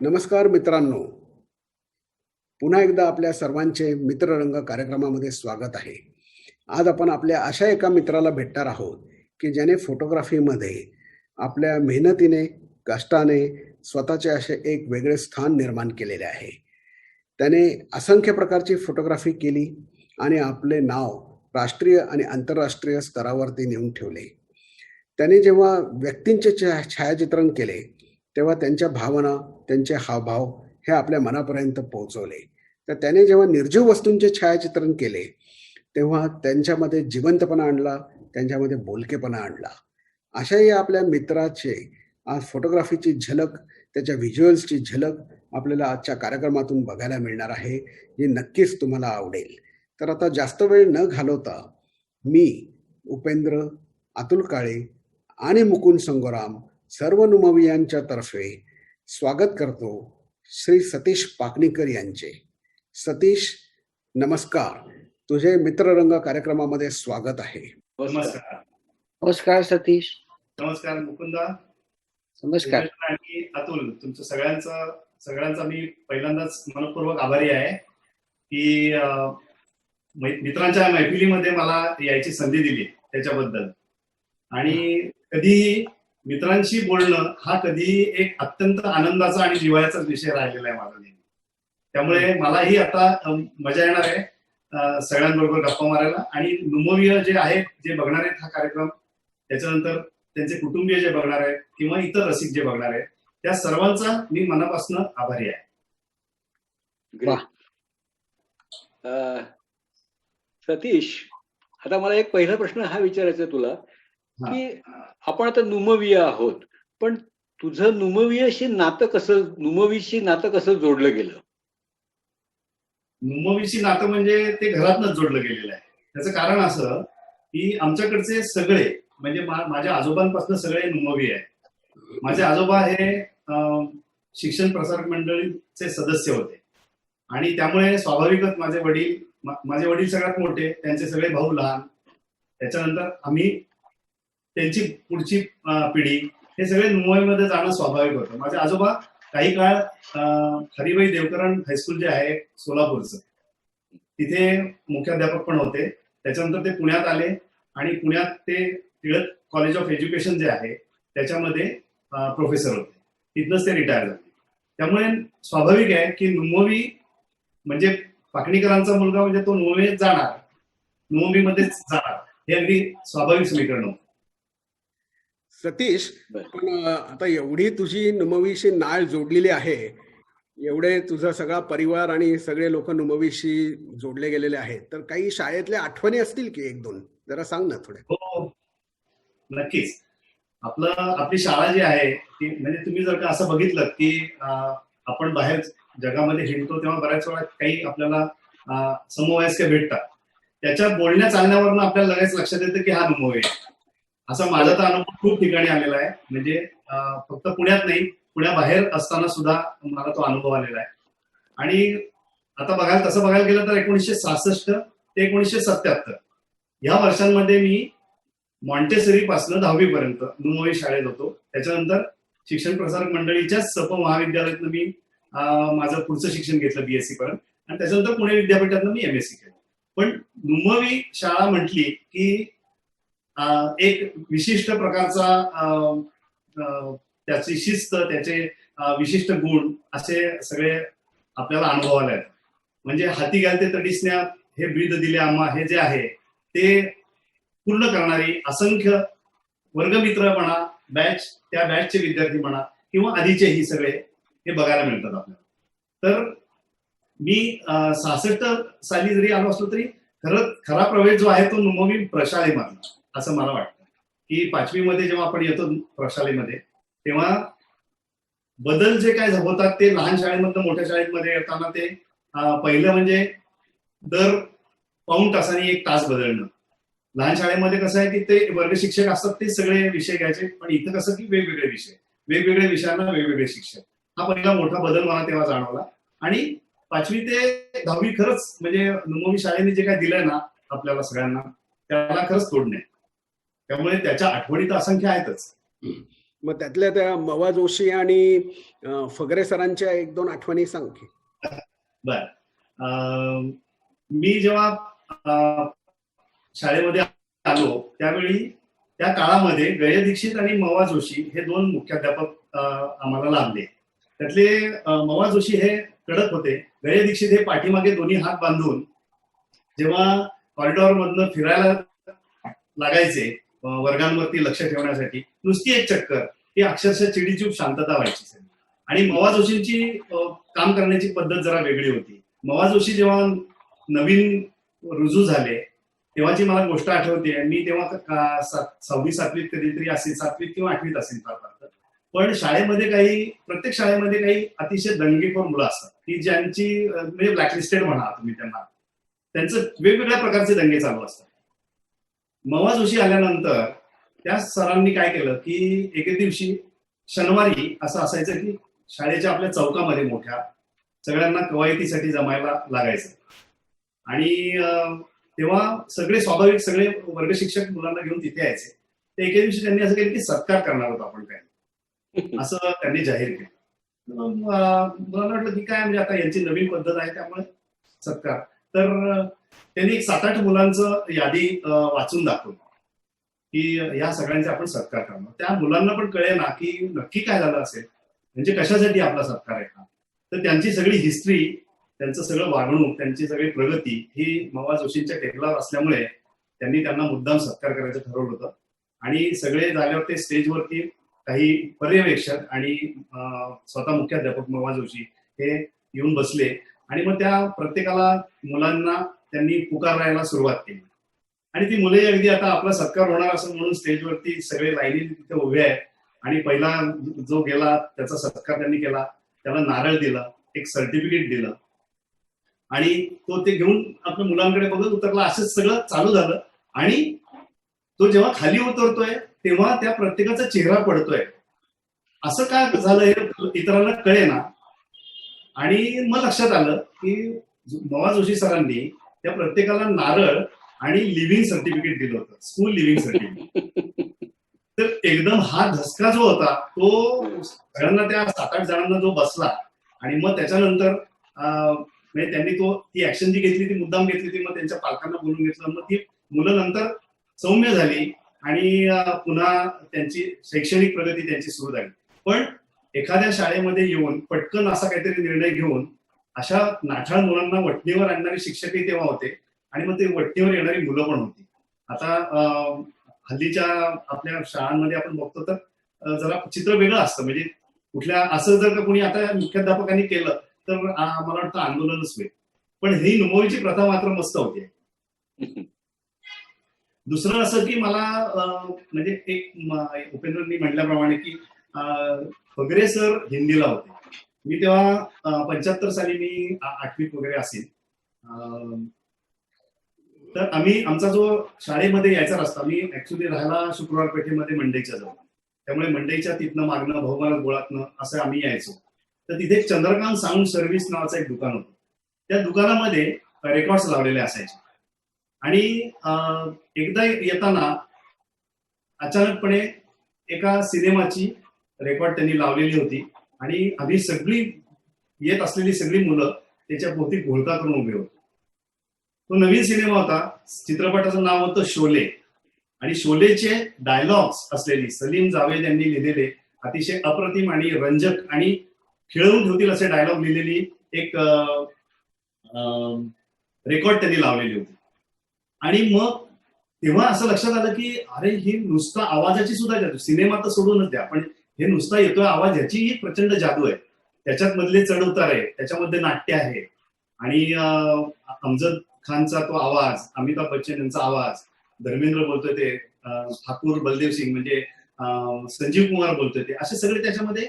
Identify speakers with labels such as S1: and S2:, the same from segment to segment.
S1: नमस्कार मित्रांनो, पुन्हा एकदा आपल्या सर्वांचे मित्ररंग कार्यक्रमामध्ये स्वागत आहे. आज आपण आपल्या अशा एका मित्राला भेटणार आहोत, की ज्याने फोटोग्राफीमध्ये आपल्या मेहनतीने, कष्टाने स्वतःचे असे एक वेगळे स्थान निर्माण केलेले आहे. त्याने असंख्य प्रकारची फोटोग्राफी केली आणि आपले नाव राष्ट्रीय आणि आंतरराष्ट्रीय स्तरावरती नेऊन ठेवले. त्याने जेव्हा व्यक्तींचे छायाचित्रण केले, तेव्हा त्यांच्या भावना, त्यांचे हावभाव हे आपल्या मनापर्यंत पोहोचवले. तर त्याने जेव्हा निर्जीव वस्तूंचे छायाचित्रण केले, तेव्हा त्यांच्यामध्ये जिवंतपणा आणला, त्यांच्यामध्ये बोलकेपणा आणला. अशा या आपल्या मित्राचे आज फोटोग्राफीची झलक, त्याच्या व्हिज्युअल्सची झलक आपल्याला आजच्या कार्यक्रमातून बघायला मिळणार आहे, जी नक्कीच तुम्हाला आवडेल. तर आता जास्त वेळ न घालवता मी उपेंद्र, अतुल काळे आणि मुकुंद संगोराम सर्व नुमवियांच्या तर्फे स्वागत करतो श्री सतीश पाकणीकर यांचे. सतीश, नमस्कार. तुझे मित्ररंग कार्यक्रमामध्ये स्वागत आहे.
S2: नमस्कार.
S3: नमस्कार सतीश.
S2: नमस्कार मुकुंदा.
S3: नमस्कार.
S2: आणि अतुल, तुमचं सगळ्यांचा मी पहिल्यांदाच मनपूर्वक आभारी आहे की मित्रांच्या मैफिलीमध्ये मला यायची संधी दिली त्याच्याबद्दल. आणि कधीही मित्रांशी बोलणं हा कधीही एक अत्यंत आनंदाचा आणि जिव्हाळ्याचाच विषय राहिलेला आहे माझा नेहमी. त्यामुळे मलाही आता मजा येणार आहे सगळ्यांबरोबर गप्पा मारायला. आणि नुमवीय जे आहेत, जे बघणार आहेत हा कार्यक्रम, त्याच्यानंतर त्यांचे कुटुंबीय जे बघणार आहेत किंवा इतर रसिक जे बघणार आहेत, त्या सर्वांचा मी मनापासून आभारी आहे.
S3: सतीश, आता मला एक पहिला प्रश्न हा विचारायचा तुला की आपण आता नुमवीय आहोत, पण तुझं नुमवीशी नातं कसं जोडलं गेलं?
S2: नुमवीशी नातं म्हणजे ते घरातनच जोडलं गेलेलं आहे. त्याचं कारण असं की आमच्याकडचे सगळे म्हणजे माझ्या आजोबांपासून सगळे नुमवी आहेत. माझे आजोबा हे शिक्षण प्रसारक मंडळीचे सदस्य होते आणि त्यामुळे स्वाभाविकच माझे वडील सगळ्यात मोठे, त्यांचे सगळे भाऊ लहान, त्याच्यानंतर आम्ही, त्यांची पुढची पिढी, हे सगळे नुमवीमध्ये जाणं स्वाभाविक होतं. माझे आजोबा काही काळ हरिभाई देवकरण हायस्कूल जे आहे सोलापूरचं, तिथे मुख्याध्यापक पण होते. त्याच्यानंतर ते पुण्यात आले आणि पुण्यात ते टिळक कॉलेज ऑफ एज्युकेशन जे आहे त्याच्यामध्ये प्रोफेसर होते. तिथनंच ते रिटायर झाले. त्यामुळे स्वाभाविक आहे की नुमवी म्हणजे पाकणीकरांचा मुलगा म्हणजे तो नुमवीत जाणार, नुमवीमध्येच जाणार, हे अगदी स्वाभाविक समीकरण होतं.
S1: सतीश, पण आता एवढी तुझी नुमवीशी नाळ जोडलेली आहे, एवढे तुझा सगळा परिवार आणि सगळे लोक नुमवीशी जोडले गेलेले आहेत, तर काही शाळेतल्या आठवणी असतील की एक दोन, जरा सांग ना थोडे.
S2: हो, नक्कीच. आपली शाळा जी आहे ती, म्हणजे तुम्ही जर का असं बघितलं की आपण बाहेर जगामध्ये हिंडतो तेव्हा बऱ्याच वेळा काही आपल्याला समवयस्क भेटतात, त्याच्या बोलण्या चालण्यावरनं आपल्याला लगेच लक्षात येतं की हा नुमवी आहे. असा माझा तर अनुभव खूप ठिकाणी आलेला आहे. म्हणजे फक्त पुण्यात नाही, पुण्याबाहेर असताना सुद्धा मला तो अनुभव आलेला आहे. आणि आता तसं बघायला गेलं तर 1966 ते 1977 या वर्षांमध्ये मी मॉन्टेसरी पासून 10वी पर्यंत नुमवी शाळेत होतो. त्याच्यानंतर शिक्षण प्रसारक मंडळीच्याच सप महाविद्यालयातनं मी माझं पुढचं शिक्षण घेतलं BSc पर्यंत, आणि त्याच्यानंतर पुणे विद्यापीठातनं मी MSc केलं. पण नुमवी शाळा म्हटली की एक विशिष्ट प्रकारचा त्याची शिस्त, त्याचे विशिष्ट गुण असे सगळे आपल्याला अनुभवायला आहेत. म्हणजे हाती घालते तडीसण्या हे ब्रीद दिले आम्हा, हे जे आहे ते पूर्ण करणारी असंख्य वर्गमित्र म्हणा, त्या बॅचचे विद्यार्थी म्हणा किंवा आधीचेही सगळे हे बघायला मिळतात आपल्याला. तर मी 66 साली जरी आलो असलो तरी खरा प्रवेश जो आहे तो नुमवी प्रशालेमधला, असं मला वाटतं. की 5वी मध्ये जेव्हा आपण येतो प्रशालेमध्ये, तेव्हा बदल जे काय होतात ते लहान शाळेमधनं मोठ्या शाळेमध्ये येताना ते पहिलं म्हणजे दर पाऊण तासाने 1 तास बदलणं. लहान शाळेमध्ये कसं आहे की ते वर्ग शिक्षक असतात, ते सगळे विषय घ्यायचे, पण इथं कसं की वेगवेगळे विषयांना वेगवेगळे शिक्षक. हा पहिला मोठा बदल मला तेव्हा जाणवला. आणि 5वी ते 10वी खरंच म्हणजे नुमवी शाळेने जे काय दिलंय ना आपल्याला सगळ्यांना, त्याला खरंच तोड नाही. त्यामुळे त्याच्या आठवणी तर असंख्य आहेतच.
S1: मग त्यातल्या त्या मवा जोशी आणि फगरे सरांच्या 1-2 आठवणी सांग की.
S2: बर. मी जेव्हा शाळेमध्ये आलो त्यावेळी त्या काळामध्ये गय दीक्षित आणि मवा जोशी हे 2 मुख्याध्यापक आम्हाला लाभले. त्यातले मवा जोशी हे कडक होते. गय दीक्षित हे पाठीमागे दोन्ही हात बांधून जेव्हा कॉरिडॉर मधनं फिरायला लागायचे वर्गांवरती लक्ष ठेवण्यासाठी, नुसती एक चक्कर ही अक्षरशः चिडीचूप शांतता व्हायची. आणि मवा जोशींची काम करण्याची पद्धत जरा वेगळी होती. मवा जोशी जेव्हा नवीन रुजू झाले तेव्हाची मला गोष्ट आठवते. मी तेव्हा 6वी-7वीत कधीतरी असेल, 7वीत किंवा 8वीत असेल फार. पण शाळेमध्ये प्रत्येक शाळेमध्ये काही अतिशय दंगेखोर मुलं असतात की ज्यांची म्हणजे ब्लॅकलिस्टेड म्हणा तुम्ही त्यांना, त्यांचं वेगवेगळ्या प्रकारचे दंगे चालू असतात. मवा जोशी आल्यानंतर त्या सरांनी काय केलं की एके दिवशी शनिवारी असं असायचं की शाळेच्या आपल्या चौकामध्ये मोठ्या सगळ्यांना कवायतीसाठी जमायला लागायचं. आणि तेव्हा स्वाभाविक सगळे वर्ग शिक्षक मुलांना घेऊन तिथे यायचे. ते एके दिवशी त्यांनी असं केलं की सत्कार करणार होतो आपण काय, असं त्यांनी जाहीर केलं. मुलांना वाटलं की काय म्हणजे आता यांची नवीन पद्धत आहे त्यामुळे सत्कार. तर त्यांनी 7-8 मुलांचं यादी वाचून दाखवली की या सगळ्यांचे आपण सत्कार करणार. त्या मुलांना पण कळे ना की नक्की काय झालं असेल, म्हणजे कशासाठी आपला सत्कार आहे हा. तर त्यांची सगळी हिस्ट्री, त्यांचं सगळं वागणूक, त्यांची सगळी प्रगती ही मवा जोशींच्या टेबलावर असल्यामुळे त्यांनी त्यांना मुद्दाम सत्कार करायचं ठरवलं होतं. आणि सगळे झाल्यावर ते स्टेजवरती काही पर्यवेक्षक आणि स्वतः मुख्याध्यापक मवा जोशी हे येऊन बसले. आणि मग त्या प्रत्येकाला मुलांना त्यांनी पुकारायला सुरुवात केली. आणि ती मुले अगदी आता आपला सत्कार होणार असं म्हणून स्टेजवरती सगळे लाईनी तिथे उभे आहेत. आणि पहिला जो गेला त्याचा सत्कार त्यांनी केला, त्याला नारळ दिला, एक सर्टिफिकेट दिलं आणि तो ते घेऊन आपल्या मुलांकडे बघत उतरला. असंच सगळं चालू झालं. आणि तो जेव्हा खाली उतरतोय तेव्हा त्या प्रत्येकाचा चेहरा पडतोय. असं काय झालं हे इतरांना कळेना. आणि मग लक्षात आलं की मवा जोशी सरांनी त्या प्रत्येकाला नारळ आणि लिव्हिंग सर्टिफिकेट दिलं होतं, स्कूल लिव्हिंग सर्टिफिकेट. तर एकदम हा धसका जो होता तो सगळ्यांना, त्या 7-8 जणांना जो बसला. आणि मग त्याच्यानंतर म्हणजे त्यांनी ती ऍक्शन जी घेतली ती मुद्दाम घेतली ती, मग त्यांच्या पालकांना बोलून घेतलं. मग ती मुलं नंतर सौम्य झाली आणि पुन्हा त्यांची शैक्षणिक प्रगती त्यांची सुरू झाली. पण एखाद्या शाळेमध्ये येऊन पटकन असा काहीतरी निर्णय घेऊन अशा नाठाळ मुलांना वटणीवर आणणारे शिक्षकही तेव्हा होते आणि मग ते वटणीवर येणारी मुलं पण होती. आता हल्लीच्या आपल्या शाळांमध्ये आपण बघतो तर जरा चित्र वेगळं असतं. म्हणजे कुठल्या असं जर का कोणी आता मुख्याध्यापकांनी केलं तर मला वाटतं आंदोलनच होईल. पण ही नुमोवीची प्रथा मात्र मस्त होती. दुसरं असं की मला म्हणजे एक उपेंद्रनी म्हटल्याप्रमाणे की फगरे सर हिंदीला होते. मी तेव्हा 75 साली मी 8वीत वगैरे असेल. तर आमचा जो शाळेमध्ये यायचा रस्ता, मी ऍक्च्युली राहायला शुक्रवार पेठेमध्ये मंडईच्या जवळ, त्यामुळे मंडईच्या तिथनं मागणं बहुमानत गोळातनं असं आम्ही यायचो. तर तिथे एक चंद्रकांत साऊंड सर्व्हिस नावाचं एक दुकान होतं. त्या दुकानामध्ये रेकॉर्ड्स लावलेले असायचे. आणि एकदा येताना अचानकपणे एका सिनेमाची रेकॉर्ड त्यांनी लावलेली होती आणि आम्ही सगळी येत असलेली सगळी मुलं त्याच्या भोवती घोळका करून उभे होते. तो नवीन सिनेमा होता. चित्रपटाचं नाव होतं शोले. आणि शोलेचे डायलॉग्स असलेली सलीम जावेद यांनी लिहिलेले अतिशय अप्रतिम आणि रंजक आणि खिळवून ठेवतील असे डायलॉग लिहिलेली एक रेकॉर्ड त्यांनी लावलेली होती. आणि मग तेव्हा असं लक्षात आलं की अरे ही नुसता आवाजाची सुद्धा जादू, सिनेमा तर सोडूनच द्या, पण हे नुसता येतोय आवाज ह्याचीही प्रचंड जादू आहे. त्याच्यात मधले चढ उतार आहे, त्याच्यामध्ये नाट्य आहे. आणि अमजद खानचा तो आवाज, अमिताभ बच्चन यांचा आवाज, धर्मेंद्र बोलतोय ते, ठाकूर बलदेव सिंग म्हणजे संजीव कुमार बोलतोय ते, असे सगळे त्याच्यामध्ये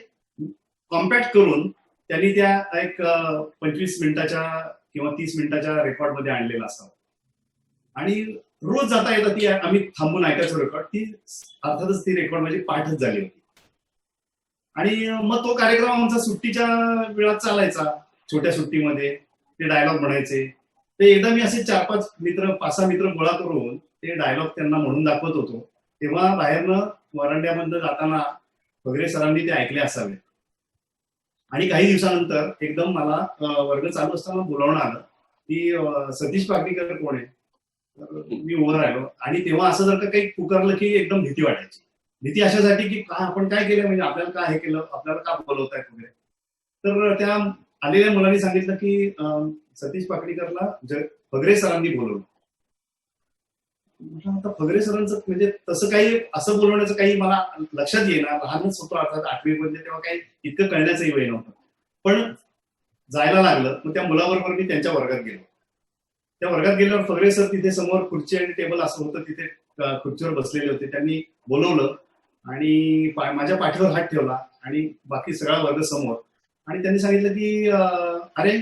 S2: कॉम्पॅक्ट करून त्यांनी त्या एक 25 मिनिटाच्या किंवा 30 मिनिटाच्या रेकॉर्ड मध्ये आणलेला असावा. आणि रोज जाता येतात ती आम्ही थांबून ऐकायचो रेकॉर्ड. ती अर्थातच ती रेकॉर्ड म्हणजे पाठच झाली होती. आणि मग तो कार्यक्रम आमचा सुट्टीच्या वेळात चालायचा. छोट्या सुट्टीमध्ये ते डायलॉग म्हणायचे. ते एकदा मी असे 4-5 मित्र, 5-6 मित्र गोळा करून ते डायलॉग त्यांना म्हणून दाखवत होतो. तेव्हा बाहेरनं वरांड्यामध्ये जाताना वगैरे सरांनी ते ऐकले असावे. आणि काही दिवसानंतर एकदम मला वर्ग चालू असताना बोलावणं आलं की सतीश पाकळीकर कोण आहे. तर मी उभं राहिलो आणि तेव्हा असं जर का काही पुकारलं की एकदम भीती वाटायची. भीती अशासाठी की आपण काय केलं, म्हणजे आपल्याला काय हे केलं, आपल्याला का बोलवतायत वगैरे. तर त्या आलेल्या मुलांनी सांगितलं की सतीश पाकळीकरला फगरे सरांनी बोलवलं. म्हटलं आता फगरे सरांचं म्हणजे तसं काही असं बोलवण्याचं काही मला लक्षात येणार, लहानच होतो अर्थात 8वी मध्ये, तेव्हा काही इतकं कळण्याचंही वय नव्हतं. पण जायला लागलं. मग त्या मुलाबरोबर मी त्यांच्या वर्गात गेलो. त्या वर्गात गेल्यावर फगरे सर तिथे समोर खुर्ची आणि टेबल असं होतं, तिथे खुर्चीवर बसलेले होते. त्यांनी बोलवलं आणि माझ्या पाठीवर हात ठेवला आणि बाकी सगळा वर्ग समोर, आणि त्यांनी सांगितलं की अरे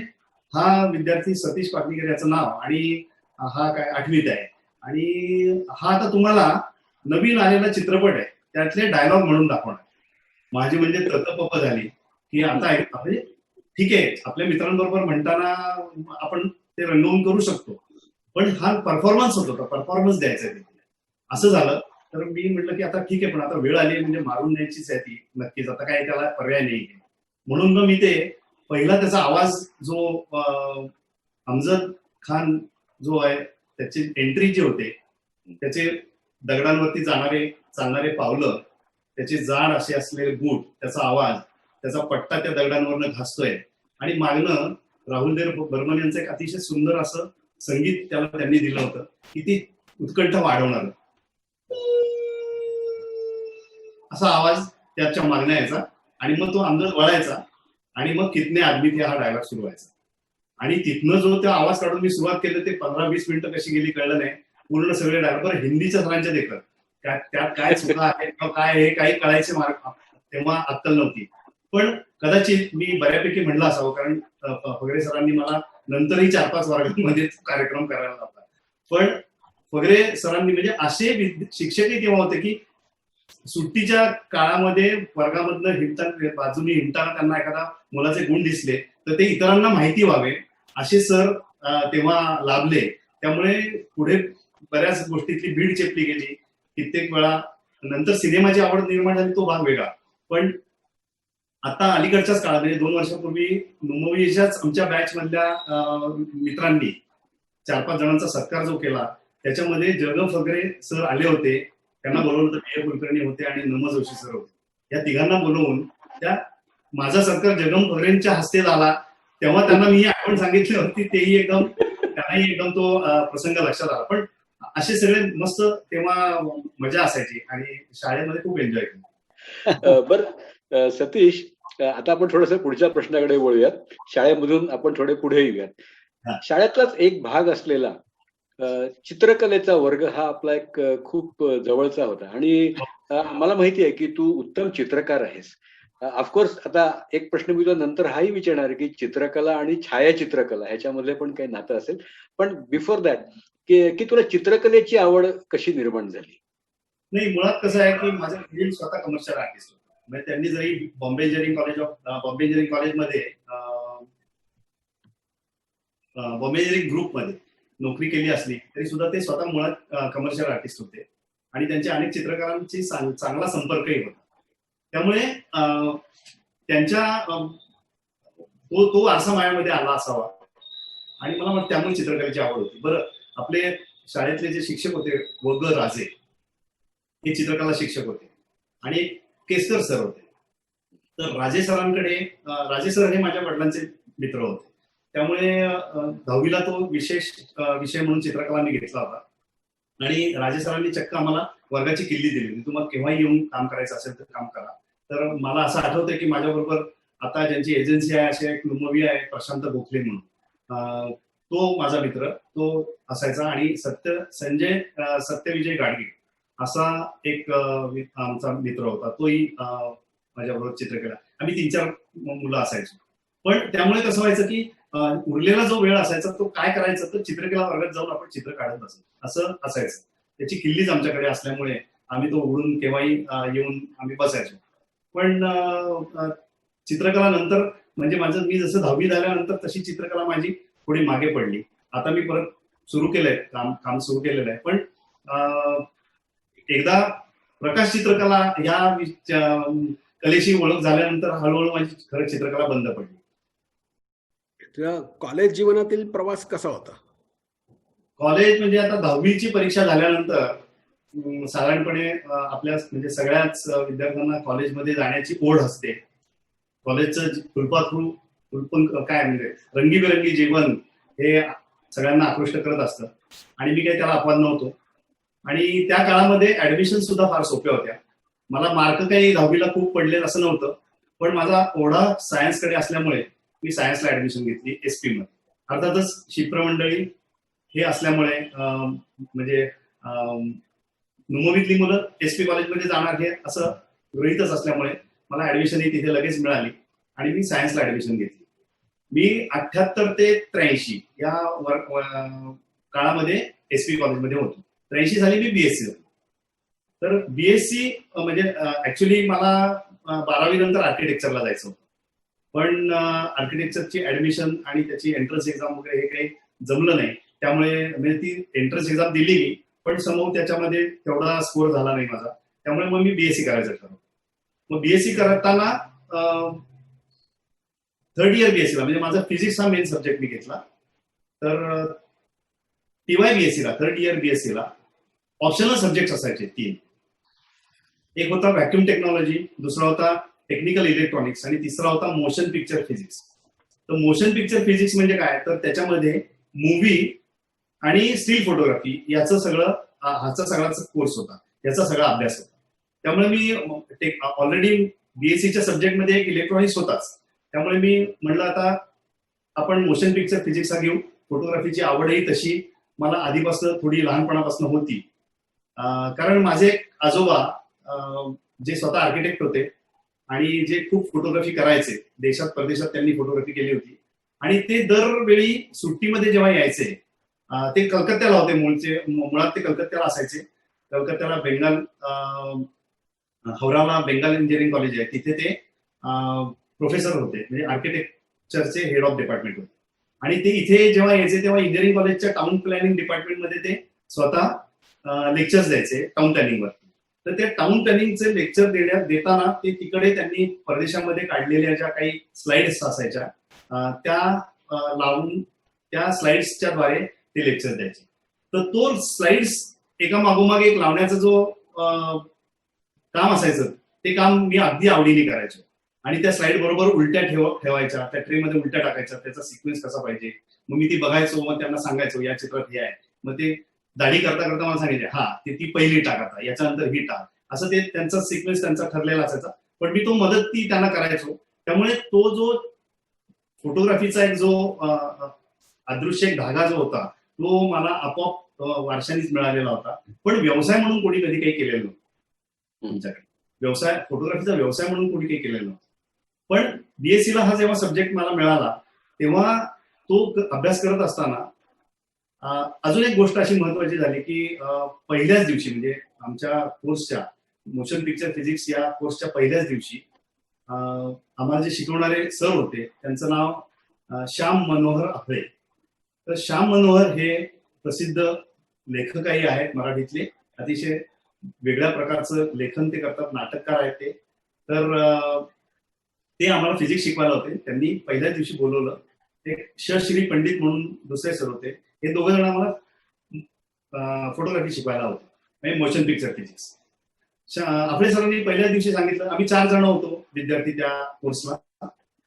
S2: हा विद्यार्थी सतीश पाटणीकर याचं नाव, आणि हा काय 8वीत आहे, आणि हा आता तुम्हाला नवीन आलेला चित्रपट आहे त्यातले डायलॉग म्हणून दाखवणार. माझी म्हणजे ततपप झाली की आता म्हणजे ठीक आहे, आपल्या मित्रांबरोबर म्हणताना आपण ते रंगवून करू शकतो, पण हा परफॉर्मन्स होतो, परफॉर्मन्स द्यायचा आहे तिथे. असं झालं. तर मी म्हटलं की आता ठीक आहे, पण आता वेळ आली म्हणजे मारून न्यायचीच आहे ती नक्कीच, आता काही त्याला पर्याय नाही. म्हणून मग मी ते पहिला त्याचा आवाज जो अमजद खान जो आहे त्याची एंट्री जे होते, त्याचे दगडांवरती चालणारे पावलं, त्याचे जाड असे असलेले बूट, त्याचा आवाज, त्याचा पट्टा त्या दगडांवरनं घासतोय, आणि मागणं राहुलदेव बर्मन यांचं एक अतिशय सुंदर असं संगीत त्यांनी दिलं होतं की ती उत्कंठ वाढवणार असा आवाज त्याच्या मागण्या यायचा. आणि मग तो अंदाज वळायचा आणि मग कितने आदमी थे हा डायलॉग सुरू व्हायचा. आणि तिथनं जो त्या आवाज काढून मी सुरुवात केली, ते 15-20 मिनिटं कशी गेली कळलं नाही. पूर्ण सगळे डायलॉग, बरं हिंदीच्या सरांच्या देखत त्यात काय चुका आहे किंवा काय हे काही कळायचे मार्ग तेव्हा अक्कल नव्हती. पण कदाचित मी बऱ्यापैकी म्हणलं असावं, कारण फगरे सरांनी मला नंतरही 4-5 वर्गांमध्ये कार्यक्रम करायला लावला. पण फगरे सरांनी म्हणजे असे शिक्षकही तेव्हा होते की सुट्टीच्या काळामध्ये वर्गामधनं बाजूने हिंडताना त्यांना एखादा मुलाचे गुण दिसले तर ते इतरांना माहिती व्हावे असे सर तेव्हा लाभले. त्यामुळे पुढे बऱ्याच गोष्टीतली भीड चेपली गेली. कित्येक वेळा नंतर सिनेमाची आवड निर्माण झाली, तो भाग वेगळा. पण आता अलीकडच्याच काळात म्हणजे 2 वर्षापूर्वी नुमवीच्याच आमच्या बॅच मधल्या मित्रांनी 4-5 जणांचा सत्कार जो केला, त्याच्यामध्ये जगम फगरे सर आले होते. त्यांना बोलवलं होतं, पी. ए. कुलकर्णी होते आणि नम जोशी सर होते. या तिघांना बोलवून त्या माझा सत्कार जगम फगरेंच्या हस्ते झाला. तेव्हा त्यांना मी आठवण सांगितली होती, तेही एकदम त्यांनाही एकदम तो प्रसंग लक्षात आला. पण असे सगळे मस्त तेव्हा मजा असायची आणि शाळेमध्ये खूप एन्जॉय केलं.
S3: बर सतीश, आता आपण थोडस पुढच्या प्रश्नाकडे वळूयात. शाळेमधून आपण थोडे पुढे येऊयात. शाळेतलाच एक भाग असलेला चित्रकलेचा वर्ग हा आपला एक खूप जवळचा होता, आणि मला माहिती आहे की तू उत्तम चित्रकार आहेस. ऑफकोर्स आता एक प्रश्न मी तुला नंतर हाही विचारणार की चित्रकला आणि छायाचित्रकला ह्याच्यामध्ये पण काही नातं असेल, पण बिफोर दॅट की तुला चित्रकलेची आवड कशी निर्माण झाली?
S2: नाही, मुळात कसं आहे की माझं वडील स्वतः कमर्शियल आर्टिस्ट होता. म्हणजे त्यांनी जरी बॉम्बे इंजिनिअरिंग कॉलेजमध्ये बॉम्बे इंजिनिअरिंग ग्रुपमध्ये नोकरी केली असली तरी सुद्धा ते स्वतः मुळात कमर्शियल आर्टिस्ट होते आणि त्यांच्या अनेक चित्रकारांची चांगला संपर्कही होता. त्यामुळे त्यांच्या तो वारसा माझ्यामध्ये आला असावा आणि मला वाटतं त्यामुळे चित्रकलेची आवड होती. बरं, आपले शाळेतले जे शिक्षक होते वग राजे, हे चित्रकला शिक्षक होते आणि केसकर सर होते. तर राजे सर हे माझ्या वडिलांचे मित्र होते. त्यामुळे 10वीला तो विशेष विषय म्हणून चित्रकला मी घेतला होता आणि राजे सरांनी चक्क आम्हाला वर्गाची किल्ली दिली होती, तुम्हाला केव्हाही येऊन काम करायचं असेल तर काम करा. तर मला असं आठवतंय की माझ्याबरोबर आता ज्यांची एजन्सी आहे असे एक नुमवी आहे प्रशांत गोखले म्हणून, तो माझा मित्र तो असायचा आणि सत्यविजय गाडगे असा एक आमचा मित्र होता, तोही माझ्याबरोबर चित्रकला. आम्ही 3-4 मुलं असायचो. पण त्यामुळे कसं व्हायचं की उरलेला जो वेळ असायचा तो काय करायचं तर चित्रकला वर्गात जाऊन आपण चित्र काढत बसायचं असं असायचं. त्याची किल्लीच आमच्याकडे असल्यामुळे आम्ही तो उघडून केव्हाही येऊन आम्ही बसायचो. पण चित्रकला नंतर म्हणजे मी जसं 10वी झाल्यानंतर तशी चित्रकला माझी थोडी मागे पडली. आता मी परत सुरू केलंय, काम सुरू केलेलं आहे. पण एकदा प्रकाश चित्रकला ह्या कलेशी ओळख झाल्यानंतर हळूहळू माझी खरं चित्रकला बंद पडली.
S1: तुझ्या कॉलेज जीवनातील प्रवास कसा होता?
S2: कॉलेज म्हणजे आता 10वीची परीक्षा झाल्यानंतर साधारणपणे आपल्या म्हणजे सगळ्याच विद्यार्थ्यांना कॉलेजमध्ये जाण्याची ओढ असते. कॉलेजचं फुलपण काय म्हणजे रंगीबेरंगी जीवन हे सगळ्यांना आकृष्ट करत असतं आणि मी काही त्याला अपवाद नव्हतो. आणि त्या काळामध्ये ऍडमिशन सुद्धा फार सोप्या होत्या. मला मार्क काही 10वीला खूप पडले असं नव्हतं, पण माझा ओढा सायन्सकडे असल्यामुळे मी सायन्सला ऍडमिशन घेतली एसपी मध्ये. अर्थातच शिप्र मंडळी हे असल्यामुळे म्हणजे नुमवीतली मुलं एसपी कॉलेजमध्ये जाणार हे असं गृहीतच असल्यामुळे मला ऍडमिशन ही तिथे लगेच मिळाली आणि मी सायन्सला ऍडमिशन घेतली. मी 78 ते 83 या काळामध्ये एसपी कॉलेजमध्ये होतो. 83 साली मी बीएससी झालो. तर बीएससी म्हणजे ऍक्च्युली मला 12वी नंतर आर्किटेक्चरला जायचं होतं, पण आर्किटेक्चरची ऍडमिशन आणि त्याची एंट्रन्स एक्झाम वगैरे हे काही जमलं नाही. त्यामुळे म्हणजे ती एंट्रन्स एक्झाम दिली मी, पण समोर त्याच्यामध्ये तेवढा स्कोअर झाला नाही माझा. त्यामुळे मग मी बीएससी करायचं ठरवलं. मग बीएससी करताना 3rd इयर बीएससीला म्हणजे माझा फिजिक्स हा मेन सब्जेक्ट मी घेतला. तर टीवाय बीएससीला 3rd इयर बीएससीला ऑप्शनल सब्जेक्ट असायचे 3. एक होता व्हॅक्युम टेक्नॉलॉजी, दुसरा होता टेक्निकल इलेक्ट्रॉनिक्स आणि तिसरा होता मोशन पिक्चर फिजिक्स. तर मोशन पिक्चर फिजिक्स म्हणजे काय, तर त्याच्यामध्ये मूव्ही आणि स्टील फोटोग्राफी याचा सगळाच कोर्स होता, याचा सगळा अभ्यास होता. त्यामुळे मी ऑलरेडी बीएससीच्या सब्जेक्टमध्ये एक इलेक्ट्रॉनिक्स होताच. त्यामुळे मी म्हणलं आता आपण मोशन पिक्चर फिजिक्स हा घेऊ. फोटोग्राफीची आवडही तशी मला आधीपासून थोडी लहानपणापासून होती, कारण माझे आजोबा जे स्वतः आर्किटेक्ट होते आणि जे खूप फोटोग्राफी करायचे, देशात परदेशात त्यांनी फोटोग्राफी केली होती. आणि ते दरवेळी सुट्टीमध्ये जेव्हा यायचे, ते कलकत्त्याला होते, मुळात ते कलकत्त्याला असायचे. कलकत्त्याला हावराला बेंगाल इंजिनिअरिंग कॉलेज आहे, तिथे ते प्रोफेसर होते, म्हणजे आर्किटेक्चरचे हेड ऑफ डिपार्टमेंट होते. आणि ते इथे जेव्हा यायचे तेव्हा इंजिनिअरिंग कॉलेजच्या टाउन प्लॅनिंग डिपार्टमेंटमध्ये ते स्वतः लेक्चर्स द्यायचे टाउन प्लॅनिंगवर. तर त्या टाउन प्लॅनिंगचे लेक्चर देताना ते तिकडे त्यांनी परदेशामध्ये काढलेल्या ज्या काही स्लाइड्स असायच्या त्या लावून त्या स्लाइड्सच्या द्वारे ते लेक्चर द्यायचे. तर तो स्लाइड्स एका मागोमाग एक लावण्याचा जो काम असायचं, ते काम मी अगदी आवडीने करायचो. आणि त्या स्लाइड बरोबर उलट्या ठेवायच्या, त्या ट्रेमध्ये उलट्या टाकायच्या, त्याचा सिक्वेन्स कसा पाहिजे. मग मी ती बघायचो, मग त्यांना सांगायचो या चित्रात हे आहे. मग ते दाढी करता करता मला सांगायचे, हा ती पहिली टाक, आता याच्यानंतर ही टाक, असं ते त्यांचा सिक्वेन्स त्यांचा ठरलेला असायचा. पण मी तो मदत ती त्यांना करायचो. त्यामुळे तो जो फोटोग्राफीचा एक जो अदृश्य एक धागा जो होता, तो मला आपोआप वारशानेच मिळालेला होता. पण व्यवसाय म्हणून कोणी कधी काही केलेलं नव्हतं तुमच्याकडे. फोटोग्राफीचा व्यवसाय म्हणून कोणी काही केलेलं नव्हतं. पण बीएससीला हा जेव्हा सब्जेक्ट मला मिळाला, तेव्हा तो अभ्यास करत असताना अजून एक गोष्ट अशी महत्वाची झाली की पहिल्याच दिवशी म्हणजे आमच्या कोर्सच्या मोशन पिक्चर फिजिक्स या कोर्सच्या पहिल्याच दिवशी आम्हाला जे शिकवणारे सर होते त्यांचं नाव श्याम मनोहर आपळे. तर श्याम मनोहर हे प्रसिद्ध लेखकही आहेत मराठीतले, अतिशय वेगळ्या प्रकारचं लेखन ते करतात, नाटककार आहेत ते. तर ते आम्हाला फिजिक्स शिकवायला होते. त्यांनी पहिल्याच दिवशी बोलवलं. एक श्री पंडित म्हणून दुसरे सर होते, हे दोघं जण आम्हाला फोटोग्राफी शिकवायला होते, म्हणजे मोशन पिक्चर फिजिक्स. आपले सरांनी पहिल्याच दिवशी सांगितलं, आम्ही 4 जण होतो विद्यार्थी त्या कोर्सला.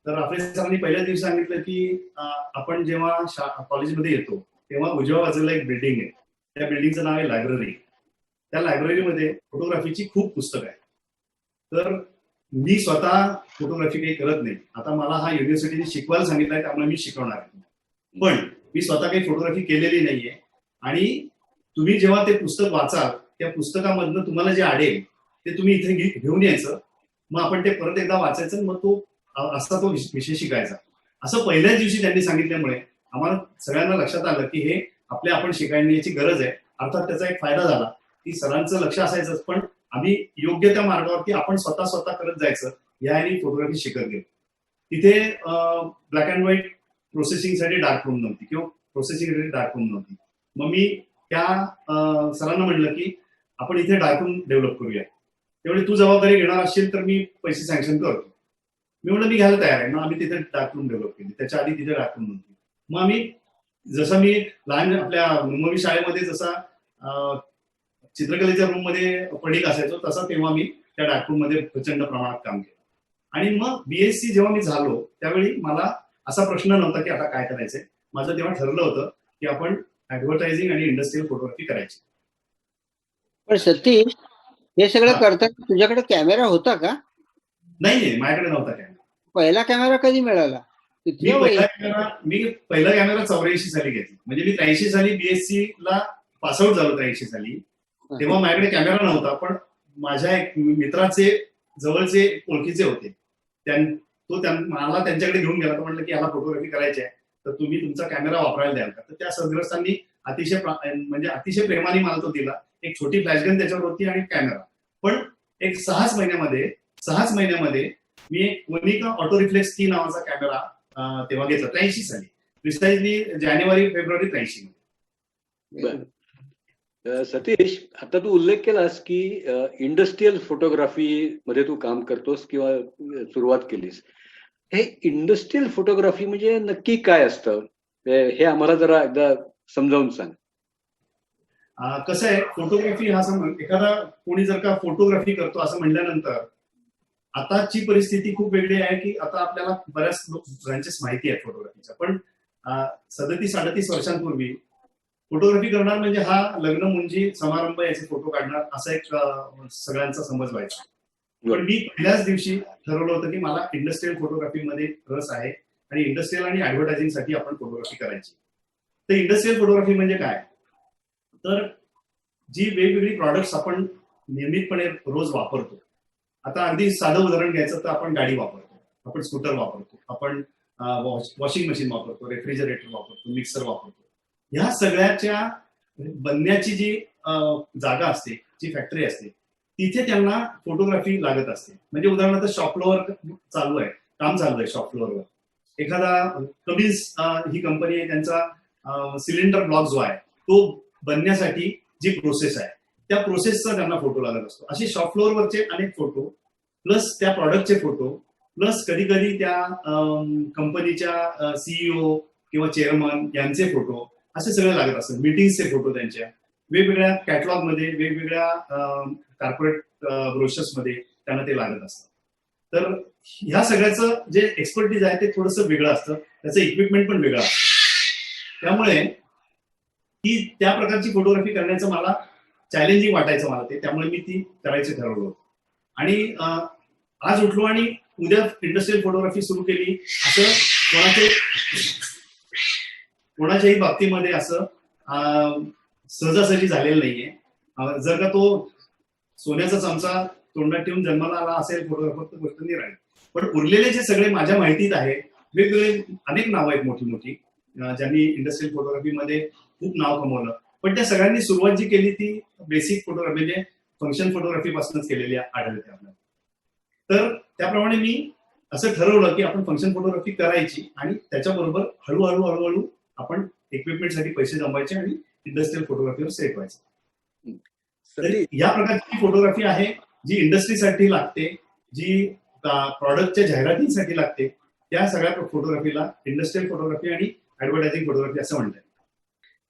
S2: तर आपले सरांनी पहिल्याच दिवशी सांगितलं की आपण जेव्हा कॉलेजमध्ये येतो तेव्हा उजव्या बाजूला एक बिल्डिंग आहे, त्या बिल्डिंगचं नाव आहे लायब्ररी. त्या लायब्ररीमध्ये फोटोग्राफीची खूप पुस्तकं आहेत. तर मी स्वतः फोटोग्राफी काही करत नाही. आता मला हा युनिव्हर्सिटीने शिकवायला सांगितलंय, त्यामुळे मी शिकवणार आहे. पण मी स्वतः काही फोटोग्राफी केलेली नाहीये. आणि तुम्ही जेव्हा ते पुस्तक वाचाल, त्या पुस्तकामधनं तुम्हाला जे आढळेल ते तुम्ही इथे घेऊन यायचं. मग आपण ते परत एकदा वाचायचं, मग तो विषय शिकायचा. असं पहिल्याच दिवशी त्यांनी सांगितल्यामुळे आम्हाला सगळ्यांना लक्षात आलं की हे आपण शिकायची गरज आहे. अर्थात त्याचा एक फायदा झाला की सरांचं लक्ष असायचंच, पण आम्ही योग्य त्या मार्गावरती आपण स्वतः करत जायचं, याने फोटोग्राफी शिकत गेलो. तिथे ब्लॅक अँड व्हाईट प्रोसेसिंगसाठी डार्क रूम नव्हती किंवा प्रोसेसिंगसाठी डार्क रूम नव्हती. मग मी त्या सरांना म्हटलं की आपण इथे डार्क रूम डेव्हलप करूया. त्यामुळे तू जबाबदारी घेणार असशील तर मी पैसे सँक्शन करतो. मी म्हणलं मी घ्यायला तयार आहे. मग आम्ही तिथे डार्क रूम डेव्हलप केली. त्याच्या आधी तिथे डार्क रूम नव्हती. मग आम्ही जसं मी लहान आपल्या मुंबई शाळेमध्ये जसा चित्रकलेच्या रूम मध्ये पडीक असायचो तसा तेव्हा मी त्या डार्क रूम मध्ये प्रचंड प्रमाणात काम केलं. आणि मग बीएससी जेव्हा मी झालो त्यावेळी मला असा प्रश्न नव्हता की आता काय करायचंय. माझं तेव्हा ठरलं होतं की आपण ऍडव्हर्टायझिंग आणि इंडस्ट्रियल फोटोग्राफी करायची.
S4: पण सतीश, हे सगळं
S2: हा.
S4: करताना तुझ्याकडे कॅमेरा होता का?
S2: नाही, माझ्याकडे नव्हता कॅमेरा.
S4: पहिला कॅमेरा कधी मिळाला? किती वय?
S2: मी पहिला कॅमेरा 84 साली घेतला. म्हणजे मी 83 साली बीएससी ला पासआउट झालो 83 साली. तेव्हा माझ्याकडे कॅमेरा नव्हता. पण माझ्या एक मित्राचे जवळचे ओळखीचे होते, मला त्यांच्याकडे घेऊन गेला. तर म्हटलं की याला फोटोग्राफी करायची आहे तर तुम्ही तुमचा कॅमेरा वापरायला द्याल का. तर त्या सद्ग्रस्तांनी अतिशय प्रेमाने मला तो दिला. एक छोटी फ्लॅशगन त्याच्यावर होती आणि कॅमेरा. पण एक 6 महिन्यामध्ये मी एक कोनिका ऑटो रिफ्लेक्स 3 नावाचा कॅमेरा तेव्हा घेतला 83 साली. प्रिसाइजली जानेवारी-फेब्रुवारी 83 मध्ये.
S3: सतीश, आता तू उल्लेख केलास की इंडस्ट्रियल फोटोग्राफी मध्ये तू काम करतोस किंवा सुरुवात केलीस. हे इंडस्ट्रियल फोटोग्राफी म्हणजे नक्की काय असतं हे आम्हाला जरा एकदा समजावून सांग.
S2: कसं आहे, फोटोग्राफी हा एखादा कोणी जर का फोटोग्राफी करतो असं म्हणल्यानंतर आताची परिस्थिती खूप वेगळी आहे की आता आपल्याला बऱ्याच ब्रांचेस माहिती आहेत फोटोग्राफीच्या. पण 37-38 वर्षांपूर्वी फोटोग्राफी करणार म्हणजे हा लग्न मुंजी समारंभ याचे फोटो काढणार असा एक सगळ्यांचा समज व्हायचा. पण मी पहिल्याच दिवशी ठरवलं होतं की मला इंडस्ट्रियल फोटोग्राफीमध्ये रस आहे आणि इंडस्ट्रियल आणि ऍडव्हर्टायझिंग साठी आपण फोटोग्राफी करायची. तर इंडस्ट्रियल फोटोग्राफी म्हणजे काय, तर जी वेगवेगळी प्रॉडक्ट्स आपण नियमितपणे रोज वापरतो. आता अगदी साधं उदाहरण घ्यायचं तर आपण गाडी वापरतो, आपण स्कूटर वापरतो, आपण वॉशिंग मशीन वापरतो, रेफ्रिजरेटर वापरतो, मिक्सर वापरतो. ह्या सगळ्याच्या बनण्याची जी जागा असते, जी फॅक्टरी असते, तिथे त्यांना फोटोग्राफी लागत असते. म्हणजे उदाहरणार्थ शॉप फ्लोअर काम चालू आहे शॉप फ्लोअरवर. एखादा कमिन्स ही कंपनी आहे, त्यांचा सिलेंडर ब्लॉक जो आहे तो बनण्यासाठी जी प्रोसेस आहे त्या प्रोसेसचा त्यांना फोटो लागत असतो. असे शॉप फ्लोअरवरचे अनेक फोटो प्लस त्या प्रॉडक्टचे फोटो प्लस कधी कधी त्या कंपनीच्या सीईओ किंवा चेअरमन यांचे फोटो असे सगळे लागत असतात. मीटिंगचे फोटो त्यांच्या वेगवेगळ्या कॅटलॉग मध्ये, वेगवेगळ्या कॉर्पोरेट ब्रोशर्स मध्ये त्यांना ते लागत असतात. तर ह्या सगळ्याचं जे एक्सपर्टीज आहे ते थोडंसं वेगळं असतं, त्याचं इक्विपमेंट पण वेगळं असतं. त्यामुळे ती त्या प्रकारची फोटोग्राफी करण्याचं मला चॅलेंजिंग वाटायचं मला ते. त्यामुळे मी ती करायचं ठरवलं होतं. आणि आज उठलो आणि उद्या इंडस्ट्रियल फोटोग्राफी सुरू केली असं कोणाच्याही बाबतीमध्ये असं सहजासहजी झालेलं नाहीये. जर का तो सोन्याचा चमचा तोंडात ठेवून जन्माला आला असेल फोटोग्राफर तर गोष्ट नाही राहील. पण उरलेले जे सगळे माझ्या माहितीत आहे, वेगवेगळे अनेक नावं आहेत मोठी मोठी ज्यांनी इंडस्ट्रियल फोटोग्राफीमध्ये खूप नाव कमवलं. पण त्या सगळ्यांनी सुरुवात जी केली ती बेसिक फोटोग्राफी म्हणजे फंक्शन फोटोग्राफी पासूनच केलेली आढळते आपल्याला. तर त्याप्रमाणे मी असं ठरवलं की आपण फंक्शन फोटोग्राफी करायची आणि त्याच्याबरोबर हळूहळू आपण इक्विपमेंटसाठी पैसे जमवायचे आणि इंडस्ट्रियल फोटोग्राफीवर सेट व्हायचं. तर या प्रकारची फोटोग्राफी आहे जी इंडस्ट्रीसाठी लागते, जी प्रॉडक्टच्या जाहिरातींसाठी लागते. त्या सगळ्या फोटोग्राफीला इंडस्ट्रियल फोटोग्राफी आणि ऍडव्हर्टायझिंग फोटोग्राफी असं म्हणतात.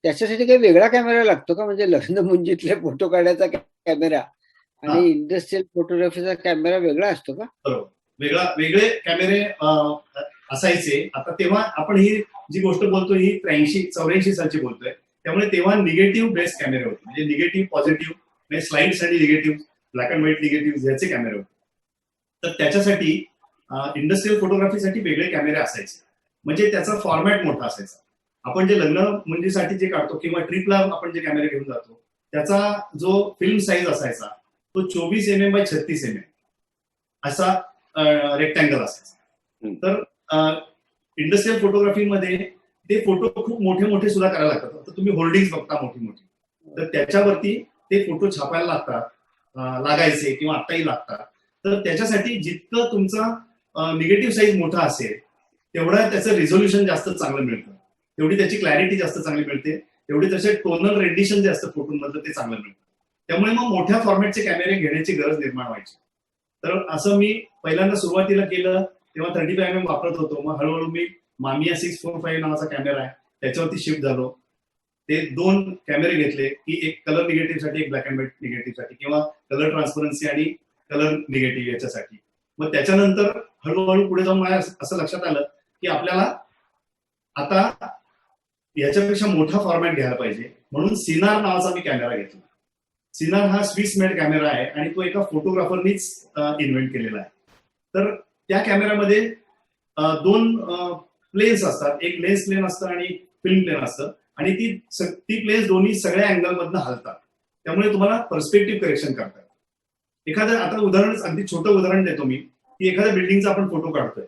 S4: त्याच्यासाठी काही वेगळा कॅमेरा लागतो का? म्हणजे लग्न मुंजीतले फोटो काढायचा कॅमेरा आणि इंडस्ट्रियल फोटोग्राफीचा कॅमेरा वेगळा असतो का?
S2: बरोबर, वेगळे कॅमेरे असायचे. आता तेव्हा आपण ही जी गोष्ट बोलतोय ही 83-84 सालची बोलतोय. त्यामुळे तेव्हा निगेटिव्ह बेस्ड कॅमेरे होते. म्हणजे निगेटिव्ह पॉझिटिव्ह म्हणजे स्लाइड्स आणि negative, black and white negative याचे कॅमेरे होते. तर त्याच्यासाठी इंडस्ट्रियल फोटोग्राफीसाठी वेगळे कॅमेरे असायचे. म्हणजे त्याचा फॉर्मॅट मोठा असायचा. आपण जे लग्न मुंजीसाठी जे काढतो किंवा ट्रिपला आपण जे कॅमेरे घेऊन जातो त्याचा जो फिल्म साईज असायचा तो 24 mm बाय 36 mm असा रेक्टँगल असायचा. तर इंडस्ट्रियल फोटोग्राफीमध्ये ते फोटो खूप मोठे मोठे सुद्धा करायला लागतात. तर तुम्ही होर्डिंग बघता मोठी मोठी, तर त्याच्यावरती ते फोटो छापायला लागायचे किंवा आताही लागतात. तर त्याच्यासाठी जितकं तुमचा निगेटिव्ह साईज मोठा असेल तेवढा त्याचं रिझोल्युशन जास्त चांगलं मिळतं, तेवढी त्याची क्लॅरिटी जास्त चांगली मिळते, तेवढी त्याचे टोनल रेडिशन जे असतं फोटोमधलं ते चांगलं मिळतं. त्यामुळे मग मोठ्या फॉर्मॅटचे कॅमेरे घेण्याची गरज निर्माण व्हायची. तर असं मी पहिल्यांदा सुरुवातीला केलं तेव्हा 35mm वापरत होतो. मग हळूहळू मी मामिया 645 नावाचा कॅमेरा आहे त्याच्यावरती शिफ्ट झालो. ते 2 कॅमेरे घेतले की एक कलर निगेटिव्ह साठी, एक ब्लॅक अँड व्हाईट निगेटिव्ह साठी, किंवा कलर ट्रान्सपरन्सी आणि कलर निगेटिव्ह याच्यासाठी. मग त्याच्यानंतर हळूहळू पुढे जाऊन मला असं लक्षात आलं की आपल्याला आता याच्यापेक्षा मोठा फॉर्मॅट घ्यायला पाहिजे, म्हणून सिनार नावाचा मी कॅमेरा घेतला. सिनार हा स्विस मेड कॅमेरा आहे आणि तो एका फोटोग्राफरनीच इन्व्हेंट केलेला आहे. तर त्या कॅमेऱ्यामध्ये 2 प्लेन्स असतात, एक लेन्स प्लेन असतं आणि फिल्म प्लेन असतं, आणि ती प्लेन्स दोन्ही सगळ्या अँगल मधनं हलतात, त्यामुळे तुम्हाला पर्स्पेक्टिव्ह करेक्शन करतात. एखादं आता उदाहरण, अगदी छोटं उदाहरण देतो मी, की एखाद्या बिल्डिंगचा आपण फोटो काढतोय,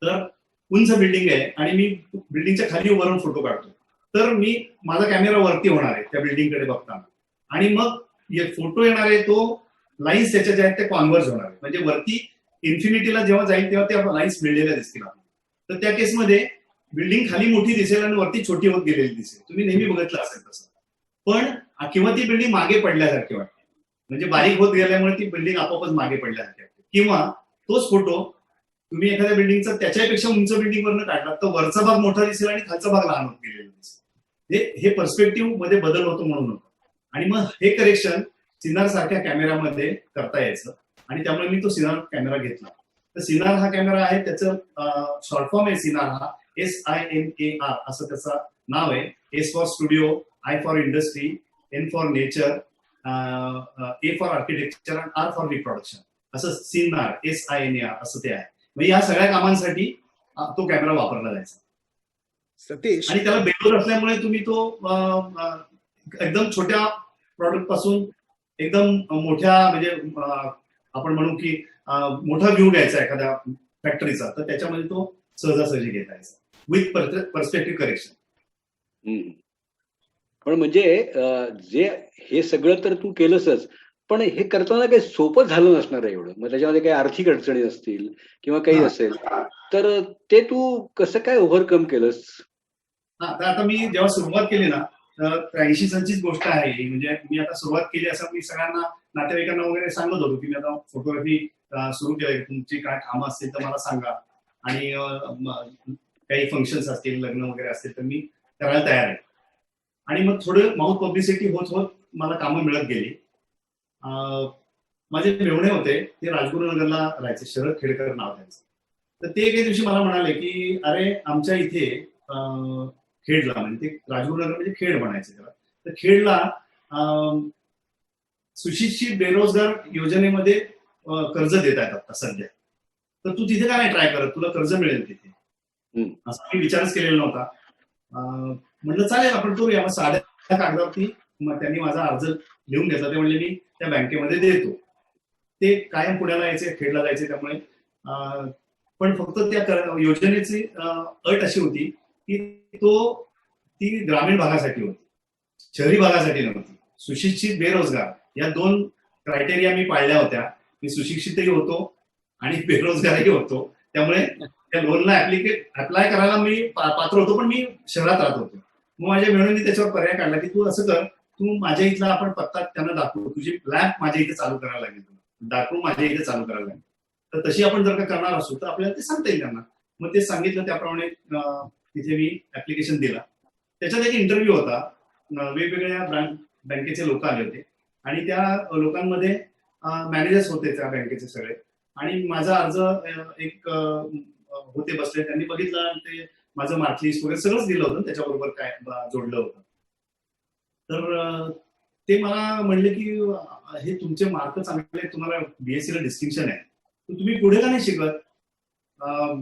S2: तर उंच बिल्डिंग आहे आणि मी बिल्डिंगच्या खाली उभं राहून फोटो काढतोय, तर माझा कॅमेरा वरती होणार आहे त्या बिल्डिंगकडे बघताना, आणि मग फोटो येणार आहे तो लाईन्स त्याच्या ज्या आहेत त्या कॉन्व्हर्ज होणार आहे, म्हणजे वरती इन्फिनिटीला जेव्हा जाईल तेव्हा त्या लाईन्स मिळलेल्या दिसतील आपल्याला. तर त्या केसमध्ये बिल्डिंग खाली मोठी दिसेल आणि वरती छोटी होत गेलेली दिसेल, तुम्ही नेहमी बघितलं असेल तसं. पण किंवा ती बिल्डिंग मागे पडल्यासारखी वाटते, म्हणजे बारीक होत गेल्यामुळे ती बिल्डिंग आपोआपच मागे पडल्यासारखी वाटते. किंवा तोच फोटो तुम्ही एखाद्या बिल्डिंगचा त्याच्यापेक्षा उंच बिल्डिंग वरनं काढला तर वरचा भाग मोठा दिसेल आणि खालचा भाग लहान होत गेलेला दिसेल. हे पर्स्पेक्टिव्ह मध्ये बदल होतो म्हणून होतं. आणि मग हे करेक्शन सिनार सारख्या कॅमेरामध्ये करता यायचं, आणि त्यामुळे मी तो सिनार कॅमेरा घेतला. तर सिनार हा कॅमेरा आहे, त्याचं शॉर्ट फॉर्म आहे सिनार हा, SINAR असं त्याचं नाव आहे. S for studio, I for industry, N for nature, A for architecture आणि R फॉर रिप्रोडक्शन, असं सिनार SINAR असं ते आहे. म्हणजे या सगळ्या कामांसाठी तो कॅमेरा वापरला जायचा.
S1: सतीश,
S2: आणि त्याला बेलोर असल्यामुळे तुम्ही तो एकदम छोट्या प्रॉडक्ट पासून एकदम मोठ्या, म्हणजे आपण म्हणू की मोठा व्ह्यू घ्यायचा एखाद्या फॅक्टरीचा, तर त्याच्यामध्ये तो सहजासहजी घेता यायचा विथ पर्स्पेक्टिव्ह करेक्शन.
S3: पण म्हणजे जे हे सगळं तर तू केलंसच, पण हे करताना काही सोपं झालं नसणार आहे एवढं. मग त्याच्यामध्ये काही आर्थिक अडचणी असतील किंवा काही असेल, तर ते तू कसं काय ओव्हरकम केलंस?
S2: तर आता मी जेव्हा सुरुवात केली ना, तर 80 सालचीच गोष्ट आहे ही. म्हणजे मी आता सुरुवात केली असं मी सगळ्यांना, नातेवाईकांना वगैरे सांगत होतो की मी आता फोटोग्राफी सुरू केली, तुमची काय कामं असतील तर मला सांगा, आणि काही फंक्शन्स असतील, लग्न वगैरे असतील तर मी करायला तयार आहे. आणि मग थोडं माउथ पब्लिसिटी होत होत मला कामं मिळत गेली. माझे मेव्हणे होते, ते राजगुरुनगरला राहायचे, शरद खेडकर नाव त्यांचं. तर ते एके दिवशी मला म्हणाले की अरे आमच्या इथे खेडला, म्हणजे ते राजगुरुनगर म्हणजे खेड म्हणायचे त्याला, तर खेडला सुशिक्षित बेरोजगार योजनेमध्ये कर्ज देत आहेत आता सध्या, तर तू तिथे का नाही ट्राय करत, तुला कर्ज मिळेल तिथे. असा मी विचारच केलेला नव्हता. म्हटलं चालेल आपण करूया. मग साध्या कागदावरती मग त्यांनी माझा अर्ज लिहून घेतला. ते म्हणले मी त्या बँकेमध्ये देतो. ते कायम पुण्याला यायचे, खेडला जायचे, त्यामुळे पण फक्त त्या योजनेची अट अशी होती की ती ग्रामीण भागासाठी होती, शहरी भागासाठी नव्हती. सुशिक्षित बेरोजगार या 2 क्रायटेरिया मी पाळल्या होत्या. मी सुशिक्षितही होतो आणि बेरोजगारही होतो, त्यामुळे त्या लोनला अप्लाय करायला मी पात्र होतो, पण मी शहरात राहत होतो. मग माझ्या मेहणींनी त्याच्यावर पर्याय काढला की तू असं कर, तू माझ्या इथला आपण पत्ता त्यांना दाखवू, तुझी लॅब माझ्या इथे चालू करायला लागेल, तुला दाखवू माझ्या इथे चालू करायला लागेल. तर तशी आपण जर का करणार असू तर आपल्याला ते सांगता येईल त्यांना. मग ते सांगितलं त्याप्रमाणे तिथे मी ऍप्लिकेशन दिला. त्याच्यात एक इंटरव्ह्यू होता, वेगवेगळ्या बँकेचे लोक आले होते आणि त्या लोकांमध्ये मॅनेजर्स होते त्या बँकेचे सगळे, आणि माझा अर्ज एक होते बसले, त्यांनी बघितलं आणि ते माझं मार्कलिस्ट वगैरे सगळंच दिलं होतं, त्याच्याबरोबर काय जोडलं होतं. तर ते मला म्हणले की हे तुमचे मार्क चांगले, तुम्हाला BSc ला डिस्टिंक्शन आहे, तर तुम्ही पुढे का नाही शिकत,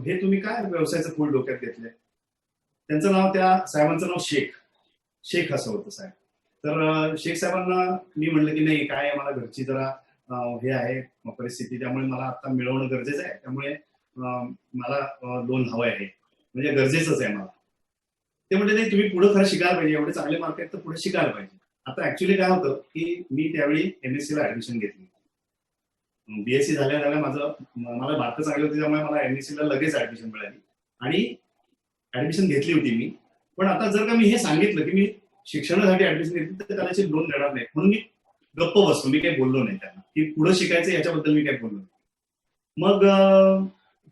S2: हे तुम्ही काय व्यवसायाचं फूल डोक्यात घेतलंय. त्यांचं नाव, त्या साहेबांचं नाव शेख असं होतं साहेब. तर शेख साहेबांना मी म्हणलं की नाही, काय मला घरची जरा हे आहे परिस्थिती, त्यामुळे मला आता मिळवणं गरजेचं आहे, त्यामुळे मला लोन हवं आहे, म्हणजे गरजेचंच आहे मला. ते म्हणजे नाही, तुम्ही पुढे खरं शिकायला पाहिजे, एवढे चांगले मार्क आहेत तर पुढे शिकायला पाहिजे. आता ऍक्च्युली काय होतं की मी त्यावेळी MSc ला ऍडमिशन घेतली. BSc झाल्या मला मार्क चांगले होते, त्यामुळे मला MSc ला लगेच ऍडमिशन मिळाली आणि ऍडमिशन घेतली होती मी. पण आता जर का मी हे सांगितलं की मी शिक्षणासाठी ऍडमिशन घेतली तर कदाचित लोन देणार नाही, म्हणून मी गप्प बसलो, मी काही बोललो नाही त्यांना की पुढे शिकायचं याच्याबद्दल मी काही बोललो नाही. मग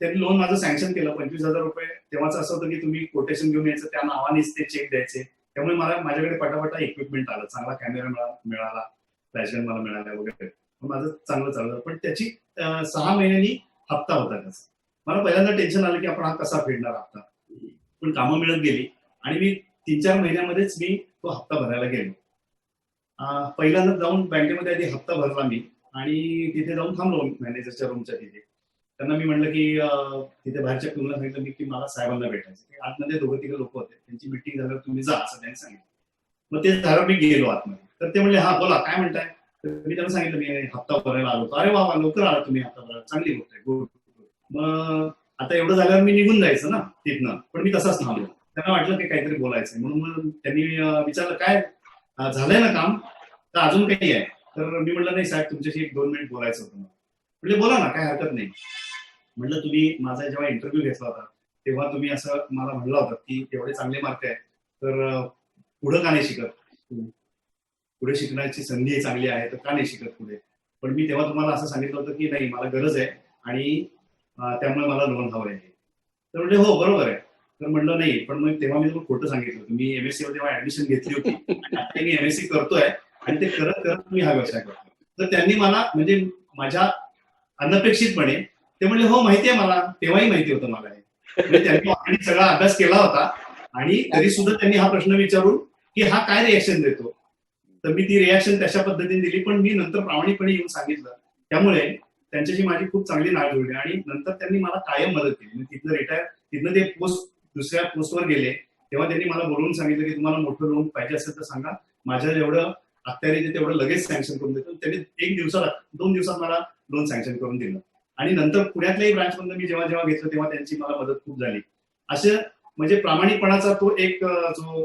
S2: त्यांनी लोन माझं सँक्शन केलं 25,000 रुपये. तेव्हाच असं होतं की तुम्ही कोटेशन घेऊन यायचं, त्या नावानेच ते चेक द्यायचे. त्यामुळे मला माझ्याकडे पटापटा इक्विपमेंट आलं, चांगला कॅमेरा मिळाला, फ्लॅशगन मला मिळाला वगैरे. माझं चांगलं चाललं. पण त्याची 6 महिन्यांनी हप्ता होता त्याचा. मला पहिल्यांदा टेन्शन आलं की आपण हा कसा फेडणार हप्ता. पण कामं मिळत गेली आणि मी 3-4 महिन्यामध्येच मी तो हप्ता भरायला गेलो. पहिल्यांदा जाऊन बँकेमध्ये आधी हप्ता भरला मी आणि तिथे जाऊन थांबलो मॅनेजरच्या रूमच्या तिथे. त्यांना मी म्हणलं की तिथे बाहेरच्या कुणाला सांगितलं मी की मला साहेबांना भेटायचं. आतमध्ये 2-3 लोक होते, त्यांची मिटिंग झाल्यावर तुम्ही जा असं त्यांनी सांगितलं. मग ते झालं, मी गेलो आतमध्ये. तर ते म्हणले हा बोला काय म्हणताय. तर मी त्यांना सांगितलं मी हप्ता भरायला आलो. अरे वा लवकर आला तुम्ही हप्ता भरायला, चांगली गोष्ट आहे, गुड. मग आता एवढं झाल्यावर मी निघून जायचं ना तिथनं, पण मी तसाच थांबलो. त्यांना वाटलं की काहीतरी बोलायचं, म्हणून मग त्यांनी विचारलं काय झालंय ना काम, तर अजून काही आहे. तर मी म्हटलं नाही साहेब तुमच्याशी 1-2 मिनिट बोलायचं होतं. म्हणजे बोला ना, काय हरकत नाही. म्हटलं तुम्ही माझा जेव्हा इंटरव्ह्यू घेतला होता तेव्हा तुम्ही असं मला म्हणलं होतं की एवढे चांगले मार्क आहे तर पुढं का नाही शिकत, पुढे शिकण्याची संधी चांगली आहे तर का नाही शिकत पुढे. पण मी तेव्हा तुम्हाला असं सांगितलं होतं की नाही मला गरज आहे आणि त्यामुळे मला लोन हवं आहे. तर म्हणजे हो बरोबर आहे. तर म्हणलं नाही, पण मग तेव्हा मी तुम्हाला खोटं सांगितलं होतं. मी MSc मध्ये तेव्हा ऍडमिशन घेतली होती आता मी MSc करतोय आणि ते करत करत मी हा व्यवसाय करतो. तर त्यांनी मला म्हणजे माझ्या अनपेक्षितपणे ते म्हणले हो माहिती आहे मला, तेव्हाही माहिती होतं मला हे. म्हणजे त्यांनी ऑलरेडी सगळा अभ्यास केला होता आणि तरी सुद्धा त्यांनी हा प्रश्न विचारून की हा काय रिॲक्शन देतो. तर मी ती रिॲक्शन तशा पद्धतीने दिली, पण मी नंतर प्रामाणिकपणे येऊन सांगितलं. त्यामुळे त्यांच्याशी माझी खूप चांगली नाळ जुळली आणि नंतर त्यांनी मला कायम मदत केली. तिथनं ते दुसऱ्या पोस्टवर गेले तेव्हा त्यांनी मला बोलवून सांगितलं की तुम्हाला मोठं लोन पाहिजे असेल तर सांगा, माझ्या जेवढं अखत्यारीचे तेवढं लगेच सँक्शन करून देतो. त्यांनी 2 दिवसात मला लोन सँक्शन करून दिलं आणि नंतर पुण्यातल्याही ब्रांचमधून मी जेव्हा जेव्हा घेतलं तेव्हा त्यांची मला मदत खूप झाली. असं म्हणजे प्रामाणिकपणाचा तो एक जो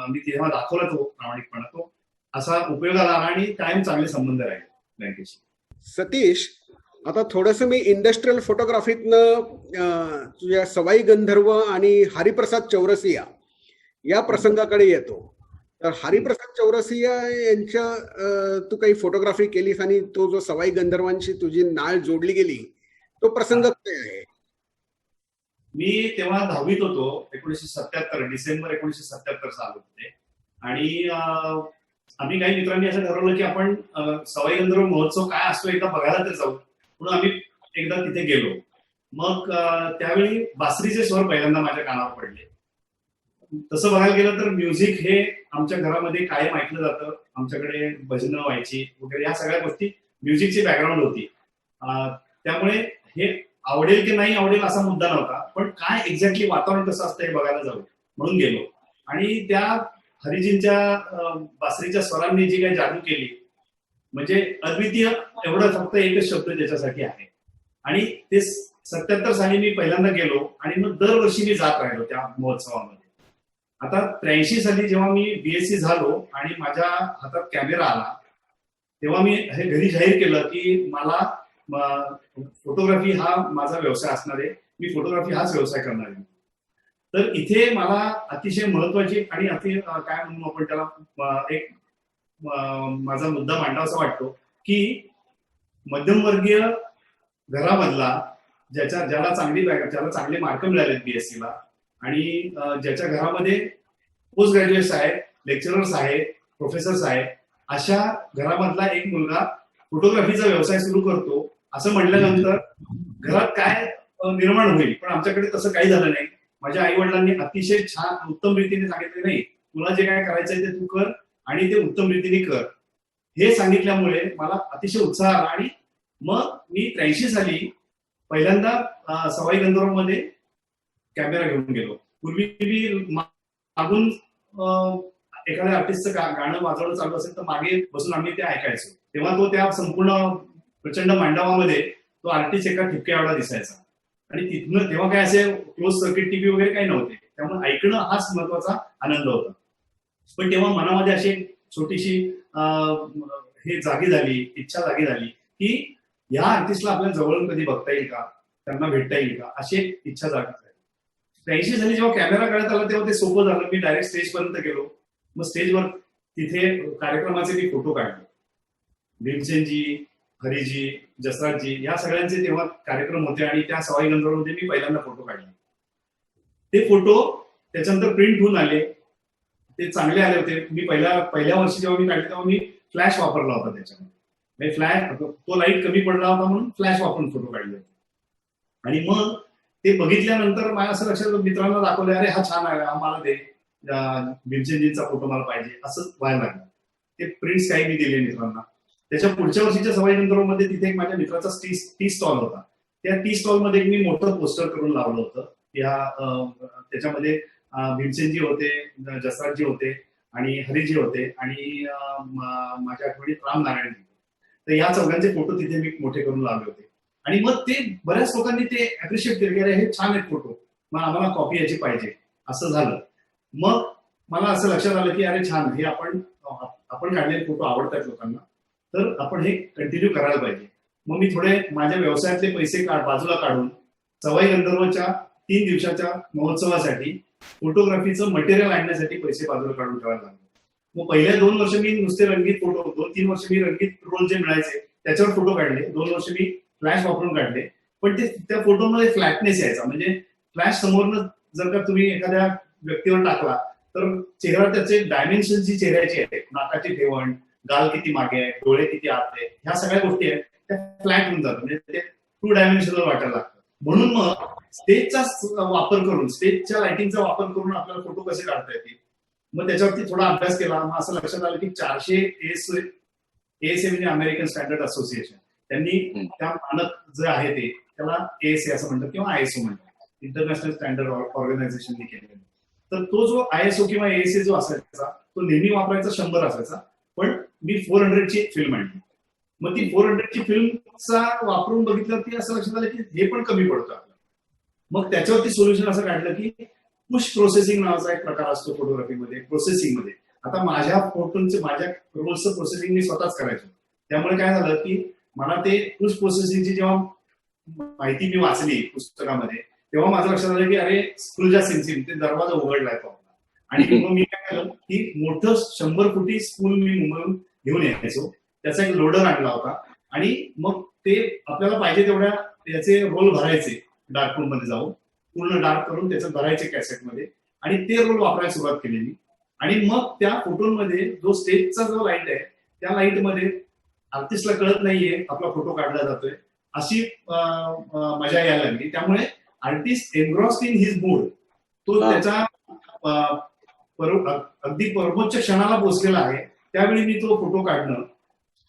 S2: मी तेव्हा दाखवला तो प्रामाणिकपणा, तो असा उपयोगाला आला आणि कायम चांगले संबंध राहिले बँकेशी.
S1: सतीश, आता थोडंसं मी इंडस्ट्रियल फोटोग्राफीतनं तुझ्या सवाई गंधर्व आणि हरिप्रसाद चौरसिया या प्रसंगाकडे येतो. तर हरिप्रसाद चौरसिया यांच्या तू काही फोटोग्राफी केलीस आणि तो जो सवाई गंधर्वांशी तुझी नाळ जोडली गेली तो प्रसंग काय आहे?
S2: मी तेव्हा 10वीत होतो, 1977 डिसेंबर 1977 साल होते आणि आम्ही काही मित्रांनी असं ठरवलं की आपण सवाई गंधर्व महोत्सव काय असतो एकदा बघायला तर जाऊ. म्हणून आम्ही एकदा तिथे गेलो. मग त्यावेळी बासरीचे स्वर पहिल्यांदा माझ्या कानावर पडले. तसं बघायला गेलं तर म्युझिक हे आमच्या घरामध्ये कायम ऐकलं जातं. आमच्याकडे भजनं व्हायची वगैरे, या सगळ्या गोष्टी म्युझिकची बॅकग्राऊंड होती. त्यामुळे हे आवडेल की नाही आवडेल असा मुद्दा नव्हता, पण काय एक्झॅक्टली वातावरण कसं असतं हे बघायला जाऊ म्हणून गेलो. आणि त्या हरिजींच्या बासरीच्या स्वरांनी जी काही जादू केली म्हणजे अद्वितीय, एवढं फक्त एकच शब्द त्याच्यासाठी आहे. आणि ते 77 साली मी पहिल्यांदा गेलो आणि मग दरवर्षी मी जात राहिलो त्या महोत्सवामध्ये. आता 83 साली जेव्हा मी BSc झालो आणि माझ्या हातात कॅमेरा आला तेव्हा मी हे घरी जाहीर केलं की मला फोटोग्राफी हा माझा व्यवसाय असणार आहे, मी फोटोग्राफी हाच व्यवसाय करणार आहे. तर इथे मला अतिशय महत्वाची आणि काय म्हणू आपण त्याला एक माझा मुद्दा मांडावासा वाटतो की मध्यमवर्गीय घरामधला ज्याला चांगले मार्क मिळालेत BSc ला आणि ज्याच्या घरामध्ये पोस्ट ग्रॅज्युएट्स आहेत, लेक्चरर्स आहेत, प्रोफेसर्स आहेत, अशा घरामधला एक मुलगा फोटोग्राफीचा व्यवसाय सुरू करतो असं म्हटल्यानंतर घरात काय निर्माण होईल. पण आमच्याकडे तसं काही झालं नाही. माझ्या आई वडिलांनी अतिशय छान उत्तम रीतीने सांगितले, नाही तुला जे काय करायचंय ते तू कर आणि ते उत्तम रीतीने कर, हे सांगितल्यामुळे मला अतिशय उत्साह आला. आणि मग मी 83 साली पहिल्यांदा सवाई गंधर्व मध्ये कॅमेरा घेऊन गेलो. पूर्वी मी मागून एखाद्या आर्टिस्टचं गाणं वाजवणं चालू असेल तर मागे बसून आम्ही ते ऐकायचो. तेव्हा तो त्या संपूर्ण प्रचंड मांडवामध्ये तो आर्टिस्ट एका ठिपक्या एवढा दिसायचा आणि तिथनं तेव्हा काय असे क्लोज सर्किट टीव्ही वगैरे काही नव्हते, त्यामुळे ऐकणं हाच महत्वाचा आनंद होता. पण तेव्हा मनामध्ये अशी छोटीशी इच्छा जागी झाली की या आर्टिस्टला आपल्या जवळून कधी बघता येईल का, त्यांना भेटता येईल का, अशी एक इच्छा जागी झाली. 83 साली जेव्हा कॅमेरा काढत आला तेव्हा ते सोपं झालं. मी डायरेक्ट स्टेजपर्यंत गेलो. मग स्टेजवर तिथे कार्यक्रमाचे मी फोटो काढले भीमसेनजी, हरिजी, जसराजजी या सगळ्यांचे तेव्हा कार्यक्रम होते आणि त्या सवाई गंधर्वमध्ये मी पहिल्यांदा फोटो काढले. ते फोटो त्याच्यानंतर प्रिंट होऊन आले, ते चांगले आले होते. मी पहिल्या वर्षी जेव्हा मी काढले तेव्हा मी फ्लॅश वापरला होता त्याच्यामध्ये. फ्लॅश तो लाईट कमी पडला होता म्हणून फ्लॅश वापरून फोटो काढले होते. आणि मग ते बघितल्यानंतर मला असं लक्षात मित्रांना दाखवलं, अरे हा छान आहे, हा मला दे, भीमसेनजींचा फोटो मला पाहिजे, असं व्हायला लागलं. ते प्रिंट्स काही मी दिले मित्रांना. त्याच्या पुढच्या वर्षीच्या सवाई गंधर्वमध्ये तिथे एक माझ्या मित्राचा टी स्टॉल होता. त्या टी स्टॉलमध्ये मी मोठं पोस्टर करून लावलं होतं. त्याच्यामध्ये भीमसेनजी होते, जसराजजी होते आणि हरिजी होते आणि माझ्या आठवणीत रामनारायण होते. तर या चौघांचे फोटो तिथे मी मोठे करून लावले होते. आणि मग ते बऱ्याच लोकांनी ते अप्रिशिएट केले की अरे हे छान आहेत फोटो, मग आम्हाला कॉपी याची पाहिजे, असं झालं. मग मला असं लक्षात आलं की अरे छान, हे आपण काढलेले फोटो आवडतात लोकांना, तर आपण हे कंटिन्यू करायला पाहिजे. मग मी थोडे माझ्या व्यवसायातले पैसे बाजूला काढून सवाई गंधर्वच्या 3 दिवसाच्या महोत्सवासाठी फोटोग्राफीचं मटेरियल आणण्यासाठी पैसे बाजूला काढून ठेवायला लागले. मग पहिल्या 2 वर्ष मी नुसते रंगीत फोटो, 2-3 वर्ष मी रंगीत रोल जे मिळायचे त्याच्यावर फोटो काढले. 2 वर्ष मी फ्लॅश वापरून काढले. पण ते त्या फोटोमध्ये फ्लॅटनेस यायचा. म्हणजे फ्लॅश समोरनं जर का तुम्ही एखाद्या व्यक्तीवर टाकला तर चेहरा, त्याचे डायमेन्शन जी चेहऱ्याची आहे, नाकाची ठेवण, गाल किती मागे आहे, डोळे किती आत आहे, ह्या सगळ्या गोष्टी आहेत त्या फ्लॅट होऊन जातात. म्हणजे ते 2 डायमेन्शनल वाटायला लागतं. म्हणून मग स्टेजचा वापर करून, स्टेजच्या लाइटिंगचा वापर करून आपल्याला फोटो कसे काढता येतील, मग त्याच्यावरती थोडा अभ्यास केला. मग असं लक्षात आलं की 400 ASA म्हणजे अमेरिकन स्टँडर्ड असोसिएशन, त्यांनी त्या मानक जे आहे ते त्याला ASA असं म्हणतात किंवा ISO म्हणतात, इंटरनॅशनल स्टँडर्ड ऑर्गनायझेशनने केलेलं. तर तो जो ISO किंवा ASA जो असायचा तो नेहमी वापरायचा 100 असायचा. पण मी 400ची फिल्म आणली. मग ती 400ची फिल्मचा वापरून बघितलं की असं लक्षात आलं की हे पण कमी पडतं आपल्याला. मग त्याच्यावरती सोल्युशन असं काढलं की पुश प्रोसेसिंग नावाचा एक प्रकार असतो फोटोग्राफीमध्ये, प्रोसेसिंगमध्ये. आता माझ्या फोटोंचे, माझ्या रोल्सचं प्रोसेसिंग मी स्वतःच करायचो. त्यामुळे काय झालं की मला ते पुश प्रोसेसिंगची जेव्हा माहिती मी वाचली पुस्तकामध्ये, तेव्हा माझं लक्षात आलं की अरे स्क्रूजा सिमसिम, ते दरवाजा उघडलाय तो आपला. आणि मग मी काय केलं की मोठं 100 फुटी स्पूल मी मुंबईहून घेऊन यायचो. त्याचा एक लोडर आणला होता आणि मग ते आपल्याला पाहिजे तेवढ्या याचे रोल भरायचे, डार्क रूम मध्ये जाऊन पूर्ण डार्क करून त्याचं भरायचे कॅसेटमध्ये आणि ते रोल वापरायला सुरुवात केली मी. आणि मग त्या फोटोमध्ये जो स्टेजचा जो लाईट आहे त्या लाईटमध्ये आर्टिस्टला कळत नाहीये आपला फोटो काढला जातोय, अशी मजा यायला लागली. त्यामुळे artist engrossed in his mood, तो त्याच्या अगदी परमोच्च क्षणाला पोहोचलेला आहे. त्यावेळी मी तो फोटो काढणं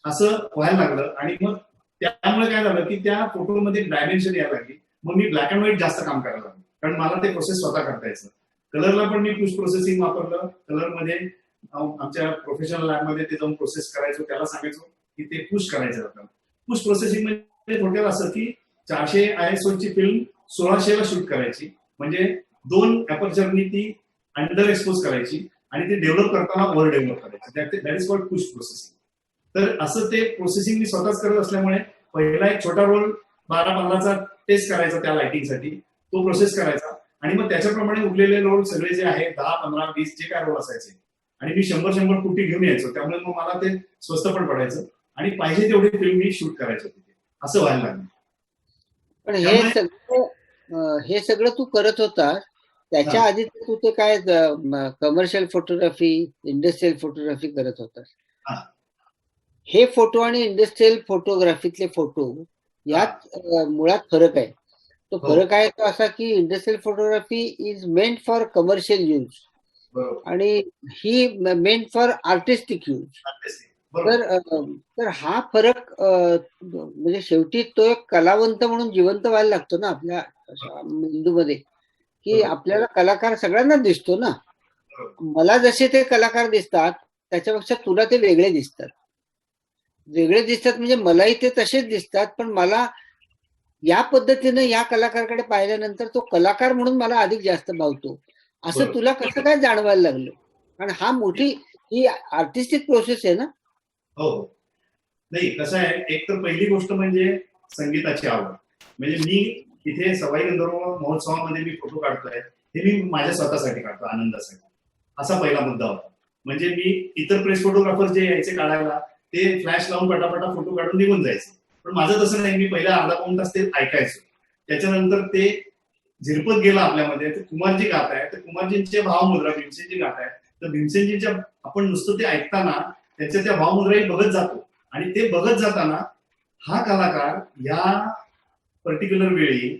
S2: असं व्हायला लागलं. आणि मग त्यामुळे काय झालं की त्या फोटोमध्ये डायमेन्शन यायला लागली. मग मी ब्लॅक अँड व्हाईट जास्त काम करायला लागलो, कारण मला ते प्रोसेस स्वतः करता यायचं. कलरला पण मी पुश प्रोसेसिंग वापरलं. कलरमध्ये आमच्या प्रोफेशनल लॅबमध्ये ते जाऊन प्रोसेस करायचो, त्याला सांगायचो की ते पुश करायचं आपल्याला. पुश प्रोसेसिंग म्हणजे थोडक्यात असं की 400 ISOची फिल्म 1600ला शूट करायची, म्हणजे 2 अपर्चरनी ती अंडर एक्सपोज करायची आणि ते डेव्हलप करताना ओव्हर डेव्हलप करायची. That is called push processing. तर असं ते प्रोसेसिंग मी स्वतःच करत असल्यामुळे पहिला एक छोटा रोल 12-15चा टेस्ट करायचा त्या लाइटिंगसाठी, तो प्रोसेस करायचा आणि मग त्याच्याप्रमाणे उरलेले रोल सगळे जे आहे 10, 15, 20 जे काय रोल असायचे आणि मी 100 फुटी घेऊन यायचो. त्यामुळे मग मला ते स्वस्त पण पडायचं आणि पाहिजे तेवढी फिल्म मी शूट करायचो तिथे, असं व्हायला लागलं.
S4: पण हे सगळं तू करत होता त्याच्या आधी तू ते काय कमर्शियल फोटोग्राफी, इंडस्ट्रियल फोटोग्राफी करत होतास. हे फोटो आणि इंडस्ट्रियल फोटोग्राफीतले फोटो यात मुळात फरक आहे. तो फरक आहे तो असा की industrial photography is meant for commercial use आणि ही मेंट फॉर आर्टिस्टिक यूज. तर हा फरक म्हणजे शेवटी तो एक कलावंत म्हणून जिवंत व्हायला लागतो ना आपल्या मेंदूमध्ये, की आपल्याला कलाकार सगळ्यांना दिसतो ना. मला जसे ते कलाकार दिसतात त्याच्यापेक्षा तुला ते वेगळे दिसतात. म्हणजे मलाही ते तसेच दिसतात, पण मला या पद्धतीने या कलाकाराकडे पाहिल्यानंतर तो कलाकार म्हणून मला अधिक जास्त भावतो. असं तुला कसं काय जाणवायला लागलं? कारण हा मोठी ही आर्टिस्टिक प्रोसेस आहे ना.
S2: हो, नाही कसं आहे, एक तर पहिली गोष्ट म्हणजे संगीताची आवड. म्हणजे मी इथे सवाई गंधर्व महोत्सवामध्ये मी फोटो काढतोय हे मी माझ्या स्वतःसाठी काढतो, आनंदासाठी. असा पहिला मुद्दा होता. म्हणजे मी इतर प्रेस फोटोग्राफर जे यायचे काढायला ते फ्लॅश लावून पटापटा फोटो काढून निघून जायचं. पण माझं तसं नाही, मी पहिला अर्धा पाऊण तास ते ऐकायचो. त्याच्यानंतर ते झिरपत गेलं आपल्यामध्ये. ते कुमारजी गात आहे, तर कुमारजींचे भावमुद्रा भीमसेनजी गात आहे, तर भीमसेनजींच्या आपण नुसतं ते ऐकताना त्याच्या त्या भावमुद्राही बघत जातो. आणि ते बघत जाताना हा कलाकार या पर्टिक्युलर वेळी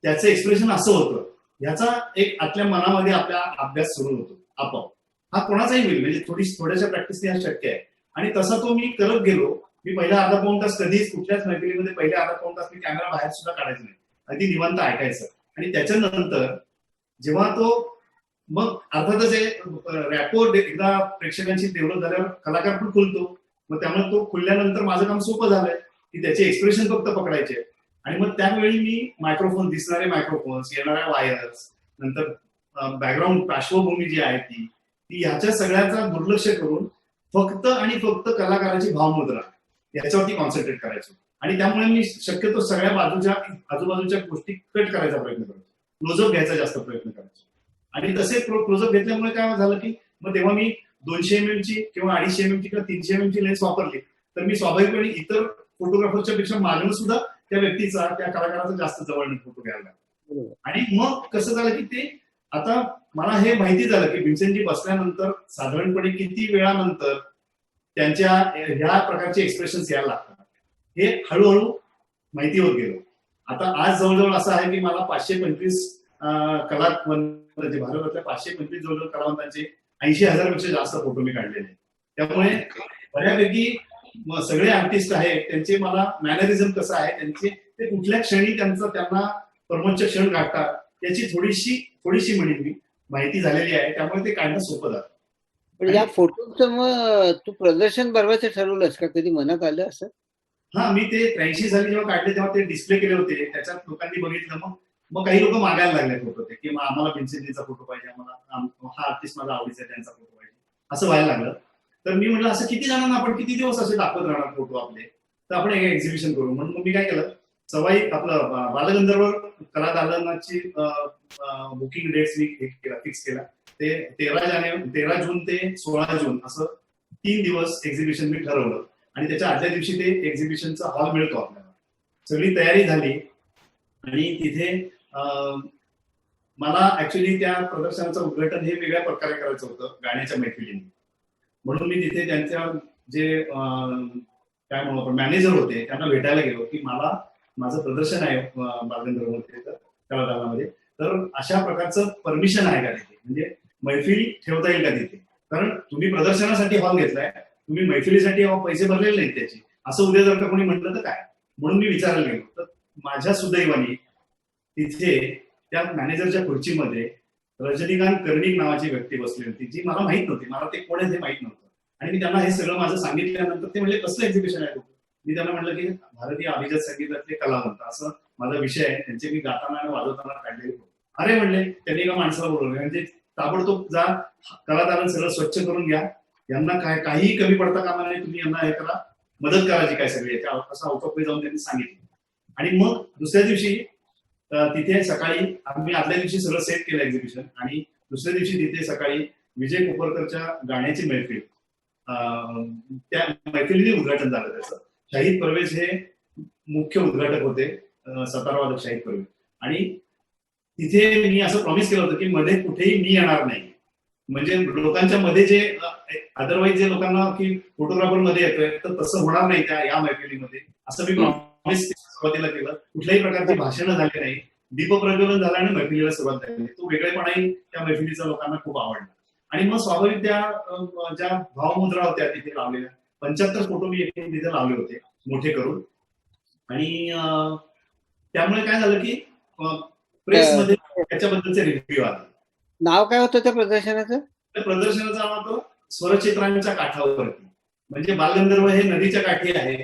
S2: त्याचं एक्सप्रेशन असं होतं, ह्याचा एक आपल्या मनामध्ये आपला अभ्यास सुरू होतो आपोआप. हा कोणाचाही होईल, म्हणजे थोड्याशा प्रॅक्टिसने हा शक्य आहे. आणि तसा तो मी करत गेलो. मी पहिला अर्धा पाऊण तास कधीच कुठल्याच मैत्रिणीमध्ये पहिले अर्धा पाऊण तास मी कॅमेरा बाहेर सुद्धा काढायचं नाही, अगदी निवांत ऐकायचं. आणि त्याच्यानंतर जेव्हा तो मग अर्थातच रॅपोर्ट एकदा प्रेक्षकांशी डेव्हलप झाल्यावर कलाकार पण खुलतो. मग त्यामुळे तो खुलल्यानंतर माझं काम सोपं झालंय की त्याचे एक्सप्रेशन फक्त पकडायचे. आणि मग त्यावेळी मी मायक्रोफोन, दिसणारे मायक्रोफोन्स, येणाऱ्या वायर्स, नंतर बॅकग्राऊंड पार्श्वभूमी जी आहे ती ह्याच्या सगळ्याचा दुर्लक्ष करून फक्त आणि फक्त कलाकाराची भावमुद्रा याच्यावरती कॉन्सन्ट्रेट करायचो. आणि त्यामुळे मी शक्यतो सगळ्या आजूबाजूच्या गोष्टी कट करायचा प्रयत्न करायचो, क्लोजअप घ्यायचा जास्त प्रयत्न करायचो. आणि तसे क्लोजअप घेतल्यामुळे काय झालं की मग तेव्हा मी 200 mm ची किंवा 250 mm ची किंवा 300 mm ची लेन्स वापरली तर मी स्वाभाविकपणे इतर फोटोग्राफरच्या पेक्षा मागणं सुद्धा त्या व्यक्तीचा, त्या कलाकाराचा जास्त जवळ फोटो घ्यायला लागला. आणि मग कसं झालं की ते आता मला हे माहिती झालं की भीमसेनजी बसल्यानंतर साधारणपणे किती वेळानंतर त्यांच्या ह्या प्रकारचे एक्सप्रेशन्स यायला लागतात हे हळूहळू माहिती होत गेलो. आता आज जवळजवळ असं आहे की मला 525 कलावंतांचे, भारतातल्या 525 जवळजवळ कलावंतांचे 80,000 पेक्षा जास्त फोटो मी काढलेले. त्यामुळे बऱ्यापैकी सगळे आर्टिस्ट आहेत त्यांचे मला मॅनरिझम कसं आहे, त्यांचे ते कुठल्या क्षणी त्यांना परमोच्च क्षण काढतात त्याची थोडीशी म्हणेन मी माहिती झालेली आहे. त्यामुळे ते काढणं सोपं जातं.
S4: पण या फोटोचं मग तू प्रदर्शन भरवायचं ठरवलंस का? कधी मनात आलं असं?
S2: हा, मी ते 83 साली जेव्हा काढले तेव्हा ते डिस्प्ले केले होते. त्याच्यात लोकांनी बघितलं. मग काही लोक मागायला लागले फोटो ते की आम्हाला भीमसेनजीचा फोटो पाहिजे, आम्हाला हा आर्टिस्ट माझा आवडीचा आहे त्यांचा फोटो पाहिजे, असं व्हायला लागलं. तर मी म्हटलं असं किती जणांना आपण किती दिवस असे दाखवत राहणार फोटो आपले, तर आपण एक एक्झिबिशन करू. म्हणून मग मी काय केलं, सवाई आपलं बालगंधर्व कला दालनाची बुकिंग डेट्स मी फिक्स केला. ते 13 जून ते 16 जून असं 3 दिवस एक्झिबिशन मी ठरवलं. आणि त्याच्या आदल्या दिवशी ते एक्झिबिशनचा हॉल मिळतो आपल्याला. सगळी तयारी झाली आणि तिथे मला ऍक्च्युली त्या प्रदर्शनाचं उद्घाटन हे वेगळ्या प्रकारे करायचं होतं गाण्याच्या मैफिलीने. म्हणून मी तिथे त्यांच्या जे काय म्हणू आपण मॅनेजर होते त्यांना भेटायला गेलो की मला माझं प्रदर्शन आहे बालगंधर्व कलादालनामध्ये, तर अशा प्रकारचं परमिशन आहे का तिथे, म्हणजे मैफिल ठेवता येईल का तिथे, कारण तुम्ही प्रदर्शनासाठी हॉल घेतलाय, तुम्ही मैफिलीसाठी पैसे भरलेले नाहीत त्याचे, असं उद्या जर का कोणी म्हटलं तर काय. म्हणून मी विचारायला गेलो. तर माझ्या सुदैवाने तिथे त्या मॅनेजरच्या खुर्चीमध्ये रजनीकांत कर्णिक नावाची व्यक्ती बसली होती जी मला माहित नव्हती, मला ते कोण आहे हे माहित नव्हतं. आणि मी त्यांना हे सगळं माझं सांगितल्यानंतर ते म्हणजे कसलं एक्झिबिशन आहे. मी त्यांना म्हटलं की भारतीय अभिजात संगीतातले कलावंत असं माझा विषय आहे, त्यांचे मी गाताना आणि वाजवताना काढलेले फोटो. अरे म्हणले, त्यांनी एका माणसाला बोलवलं, म्हणजे ताबडतोब जा कलादालन सगळं स्वच्छ करून घ्या, यांना काहीही कमी पडता कामा नाही, तुम्ही यांना हे करा, मदत करायची काय सगळी, असं आउट ऑफ वे जाऊन त्यांनी सांगितलं. आणि मग दुसऱ्या दिवशी तिथे सकाळी आम्ही आदल्या दिवशी सगळं सेट केलं एक्झिबिशन, आणि दुसऱ्या दिवशी तिथे सकाळी विजय कोपरकरच्या गाण्याची मैफिल, त्या मैफिलीने उद्घाटन झालं त्याचं. शाहीद परवेज हे मुख्य उद्घाटक होते, सतारवादक शाहीद परवेज. आणि तिथे मी असं प्रॉमिस केलं होतं की मध्ये कुठेही मी येणार नाही, म्हणजे लोकांच्या मध्ये जे अदरवाईज जे लोकांना की फोटोग्राफर मध्ये येतोय तर तसं होणार नाही त्या या मैफिलीमध्ये, असं मी प्रॉमिस सुरुवातीला केलं. कुठल्याही प्रकारची भाषणं झाली नाही, दीपप्रज्वलन झालं आणि मैफिलीला सुरुवात झाली. तो वेगळेपणाही त्या मैफिलीचा लोकांना खूप आवडला. आणि मग स्वाभाविक त्या ज्या भावमुद्रा होत्या तिथे लावलेल्या 75 फोटो मी तिथे लावले होते मोठे करून. आणि त्यामुळे काय झालं की प्रेसमध्ये त्याच्याबद्दलचे रिव्ह्यू आले.
S4: नाव काय होतं त्या प्रदर्शनाचं?
S2: त्या प्रदर्शनाचं नाव होतं स्वरचित्रांच्या काठावरती, म्हणजे बालगंधर्व हे नदीच्या काठी आहे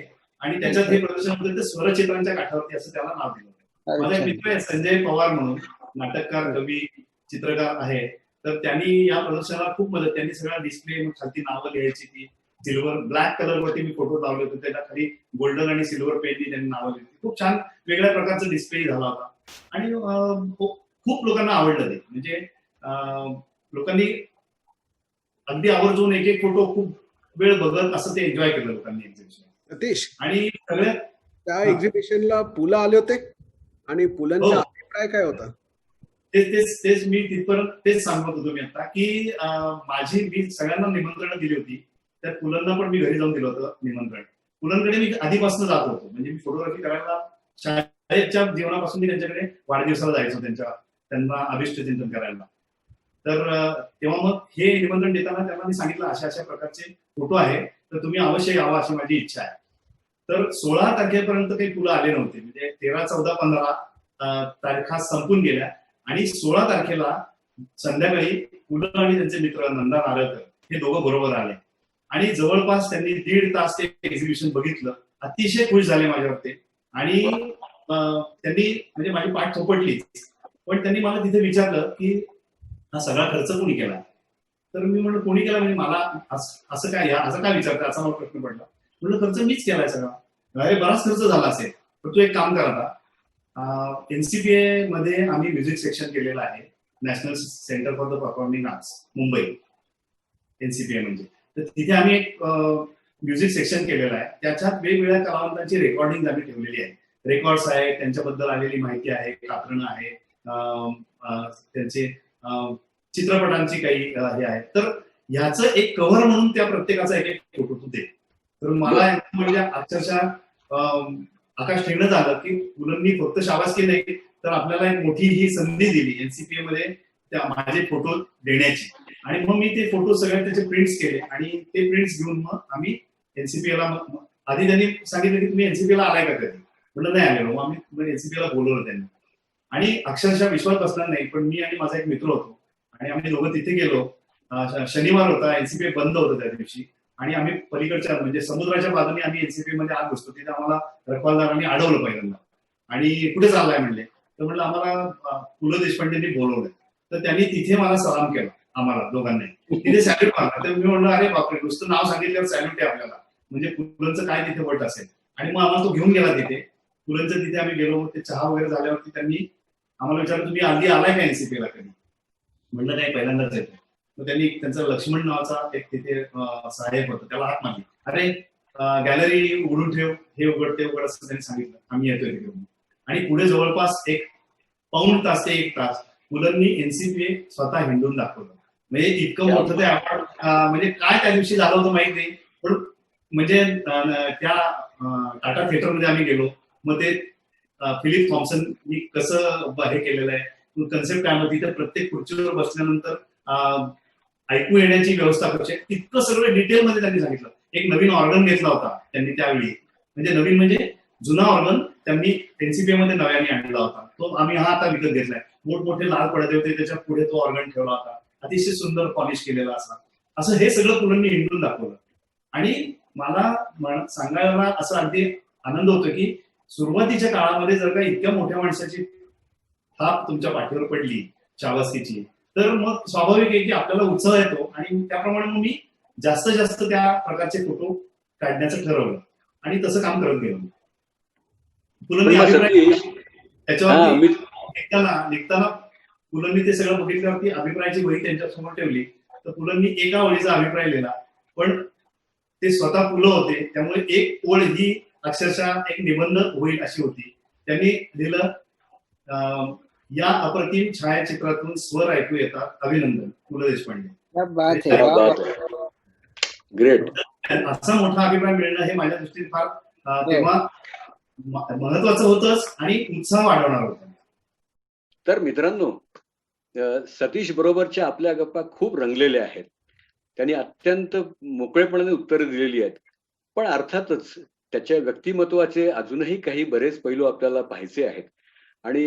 S2: आणि त्याच्यात हे प्रदर्शन होतं ते स्वरचित्रांच्या काठावरती असं त्याला नाव दिलं होतं. माझा एक मित्र आहे संजय पवार म्हणून, नाटककार, कवी, चित्रकार आहे. तर त्यांनी या प्रदर्शनाला खूप मदत, त्यांनी सगळा डिस्प्ले खालती नावं लिहायची, ती सिल्वर ब्लॅक कलर वरती मी फोटो लावले होते, त्याला खाली गोल्डन आणि सिल्वर पेननी त्यांनी नावं लिहिली. खूप छान वेगळ्या प्रकारचा डिस्प्ले झाला होता आणि खूप लोकांना आवडलं ते. म्हणजे लोकांनी अगदी आवर्जून एक एक फोटो खूप वेळ बघत असं ते एन्जॉय केलं लोकांनी एक्झिबिशन.
S1: सतीश,
S2: आणि सगळ्यात
S1: त्या
S2: हा.
S1: एक्झिबिशनला पुलं आले होते आणि पुलंचा
S2: हो.
S1: अभिप्राय काय होता?
S2: तेच मी तिथपर्यंत तेच सांगत होतो मी आता की मी सगळ्यांना निमंत्रण दिली होती. त्या पुलंना पण मी घरी जाऊन दिलं होतं निमंत्रण. पुलंकडे मी आधीपासून जात होतो, म्हणजे मी फोटोग्राफी करायला शाळेच्या जीवनापासून मी त्यांच्याकडे वाढदिवसाला जायचो, त्यांना अभिष्टचिंतन करायला. तर तेव्हा मग हे निमंत्रण देताना त्यांना मी सांगितलं अशा अशा प्रकारचे फोटो आहे, तर तुम्ही अवश्य यावं अशी माझी इच्छा आहे. तर 16 तारखेपर्यंत काही फुलं आले नव्हते, म्हणजे 13, 14, 15 तारखा संपून गेल्या आणि 16 तारखेला संध्याकाळी पुलं आणि त्यांचे मित्र नंदा नारळकर हे दोघं बरोबर आले आणि जवळपास त्यांनी 1.5 तास ते एक्झिबिशन बघितलं. अतिशय खुश झाले माझ्यावर ते. आणि त्यांनी म्हणजे माझी पाठ थोपटलीच, पण त्यांनी मला तिथे विचारलं की हा सगळा खर्च कोणी केला? तर मी म्हणलं कोणी केला म्हणजे मला असं काय विचारतं असा मला प्रश्न पडला. म्हणलं खर्च मीच केलाय सगळा. अरे बराच खर्च झाला असेल, तर तू एक काम कर आता, एनसीपीए मध्ये आम्ही म्युझिक सेक्शन केलेलं आहे, national centre for the performing arts Mumbai, NCPA म्हणजे. तर तिथे आम्ही एक म्युझिक सेक्शन केलेलं आहे. त्याच्यात वेगवेगळ्या कलावंतांची रेकॉर्डिंग आम्ही ठेवलेली आहे. रेकॉर्ड्स आहेत, त्यांच्याबद्दल आलेली माहिती आहे, कात्रणं आहे, त्यांचे चित्रपटांची काही हे आहे. तर ह्याचं एक कव्हर म्हणून त्या प्रत्येकाचा एक एक फोटो तू दे. तर मला म्हणजे अक्षरशः आकाश ठेवणं झालं की मुलांनी फक्त शाबासकी नाही तर आपल्याला एक मोठी ही संधी दिली एनसीपीए मध्ये त्या माझे फोटो देण्याची. आणि मग मी ते फोटो सगळे त्याचे प्रिंट्स केले आणि ते प्रिंट्स घेऊन मग आम्ही एनसीपीएला, आधी त्यांनी सांगितलं की तुम्ही एनसीपीएला आलाय का कधी? म्हणलं नाही आलेलो. मग आम्ही एनसीपीएला बोलवलं त्यांनी आणि अक्षरशः विश्वास बसणार नाही, पण मी आणि माझा एक मित्र होतो आणि आम्ही दोघं तिथे गेलो. शनिवार होता, एनसीपीए बंद होतं त्या दिवशी आणि आम्ही पलीकडच्या म्हणजे समुद्राच्या बाजूने आम्ही एनसीपी मध्ये आत बसतो. तिथे आम्हाला रखवालदारांनी अडवलं पहिल्यांदा आणि कुठे चाललाय म्हणले. तर म्हणलं आम्हाला पु ल देशपांडेंनी बोलवलंय. तर त्यांनी तिथे मला सलाम केला, आम्हाला दोघांनी तिथे सॅल्यूट मारला. तर मी म्हणलं अरे बापरे, नुसतं नाव सांगितल्यावर सॅल्यूट आहे आपल्याला, म्हणजे पुलंचं काय तिथे वट असेल. आणि मग आम्हाला तो घेऊन गेला तिथे. पुलंचं तिथे आम्ही गेलो. ते चहा वगैरे झाल्यावरती त्यांनी आम्हाला विचारलं तुम्ही आधी आलाय का एनसीपीला कधी? म्हणलं नाही, पहिल्यांदाच येतो. मग त्यांनी त्यांचा लक्ष्मण नावाचा एक तिथे सहाय्यक होता, त्याला हात मारली. अरे गॅलरी उघडून ठेव, हे उघड ते उघड असं त्यांनी सांगितलं. आम्ही येतोय तिथे. आणि पुढे जवळपास 1 तास ते 1 तास मुलांनी एनसीपीए स्वतः हिंडून दाखवलं. म्हणजे इतकं मोठं ते अवॉर्ड, म्हणजे काय त्या दिवशी झालं होतं माहित नाही, पण म्हणजे त्या टाटा थिएटरमध्ये आम्ही गेलो. मग ते फिलिप थॉम्सननी कसं हे केलेलं आहे, कन्सेप्ट काय, मग तिथे प्रत्येक खुर्चीवर बसल्यानंतर ऐकू येण्याची व्यवस्था कशी, इतकं सगळं डिटेलमध्ये त्यांनी सांगितलं. एक नवीन ऑर्गन घेतला होता त्यांनी त्यावेळी, म्हणजे नवीन म्हणजे जुना ऑर्गन त्यांनी एनसीपीए मध्ये नव्याने आणला होता. तो आम्ही आता विकत घेतलाय. मोठमोठे लाल पडदे होते, त्याच्या पुढे तो ऑर्गन ठेवला होता, अतिशय सुंदर पॉलिश केलेला असा. असं हे सगळं पुलांनी हिंडून दाखवलं. आणि मला सांगायला असं अगदी आनंद होतो की सुरुवातीच्या काळामध्ये जर का इतक्या मोठ्या माणसाची थाप तुमच्या पाठीवर पडली शाबासकीची, तर मग स्वाभाविक आहे की आपल्याला उत्साह येतो आणि त्याप्रमाणे मग मी जास्तीत जास्त त्या प्रकारचे फोटो काढण्याचं ठरवलं आणि तसं काम करत गेलो. पुलंनी त्याच्यावरती लिखताना पुलंनी ते सगळं बघितल्यावरती अभिप्रायाची वही त्यांच्या समोर ठेवली. तर पुलंनी एका ओळीचा अभिप्राय लिहिला, पण ते स्वतः पुलं होते त्यामुळे एक ओळ ही अक्षरशः एक निबंध होईल अशी होती. त्यांनी लिहिलं, या अप्रतिम छायाचित्रातून स्वर ऐकू येतात, अभिनंदन पु ल देशपांडे.
S3: ग्रेट.
S2: असा मोठा अभिप्राय मिळणं हे माझ्या दृष्टीने फार तेव्हा महत्वाचं होतंच आणि उत्साह वाढवणार होता.
S3: तर मित्रांनो, सतीश बरोबरच्या आपल्या गप्पा खूप रंगलेल्या आहेत. त्यांनी अत्यंत मोकळेपणाने उत्तरं दिलेली आहेत. पण अर्थातच त्याच्या व्यक्तिमत्वाचे अजूनही काही बरेच पैलू आपल्याला पाहायचे आहेत आणि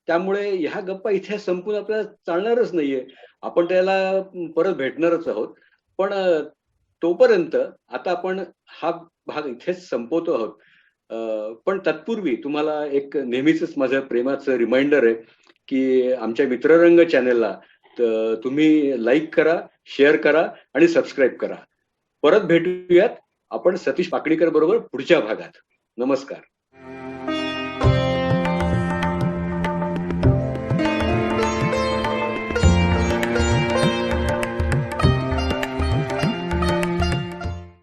S3: त्यामुळे ह्या गप्पा इथे संपून आपल्याला चालणारच नाहीये. आपण त्याला परत भेटणारच आहोत. पण तोपर्यंत आता आपण हा भाग इथेच संपवतो आहोत. पण तत्पूर्वी तुम्हाला एक नेहमीच माझं प्रेमाचं रिमाइंडर आहे की आमच्या मित्ररंग चॅनेलला तुम्ही लाईक करा, शेअर करा आणि सबस्क्राईब करा. परत भेटूयात आपण सतीश पाकडीकर बरोबर पुढच्या भागात. नमस्कार.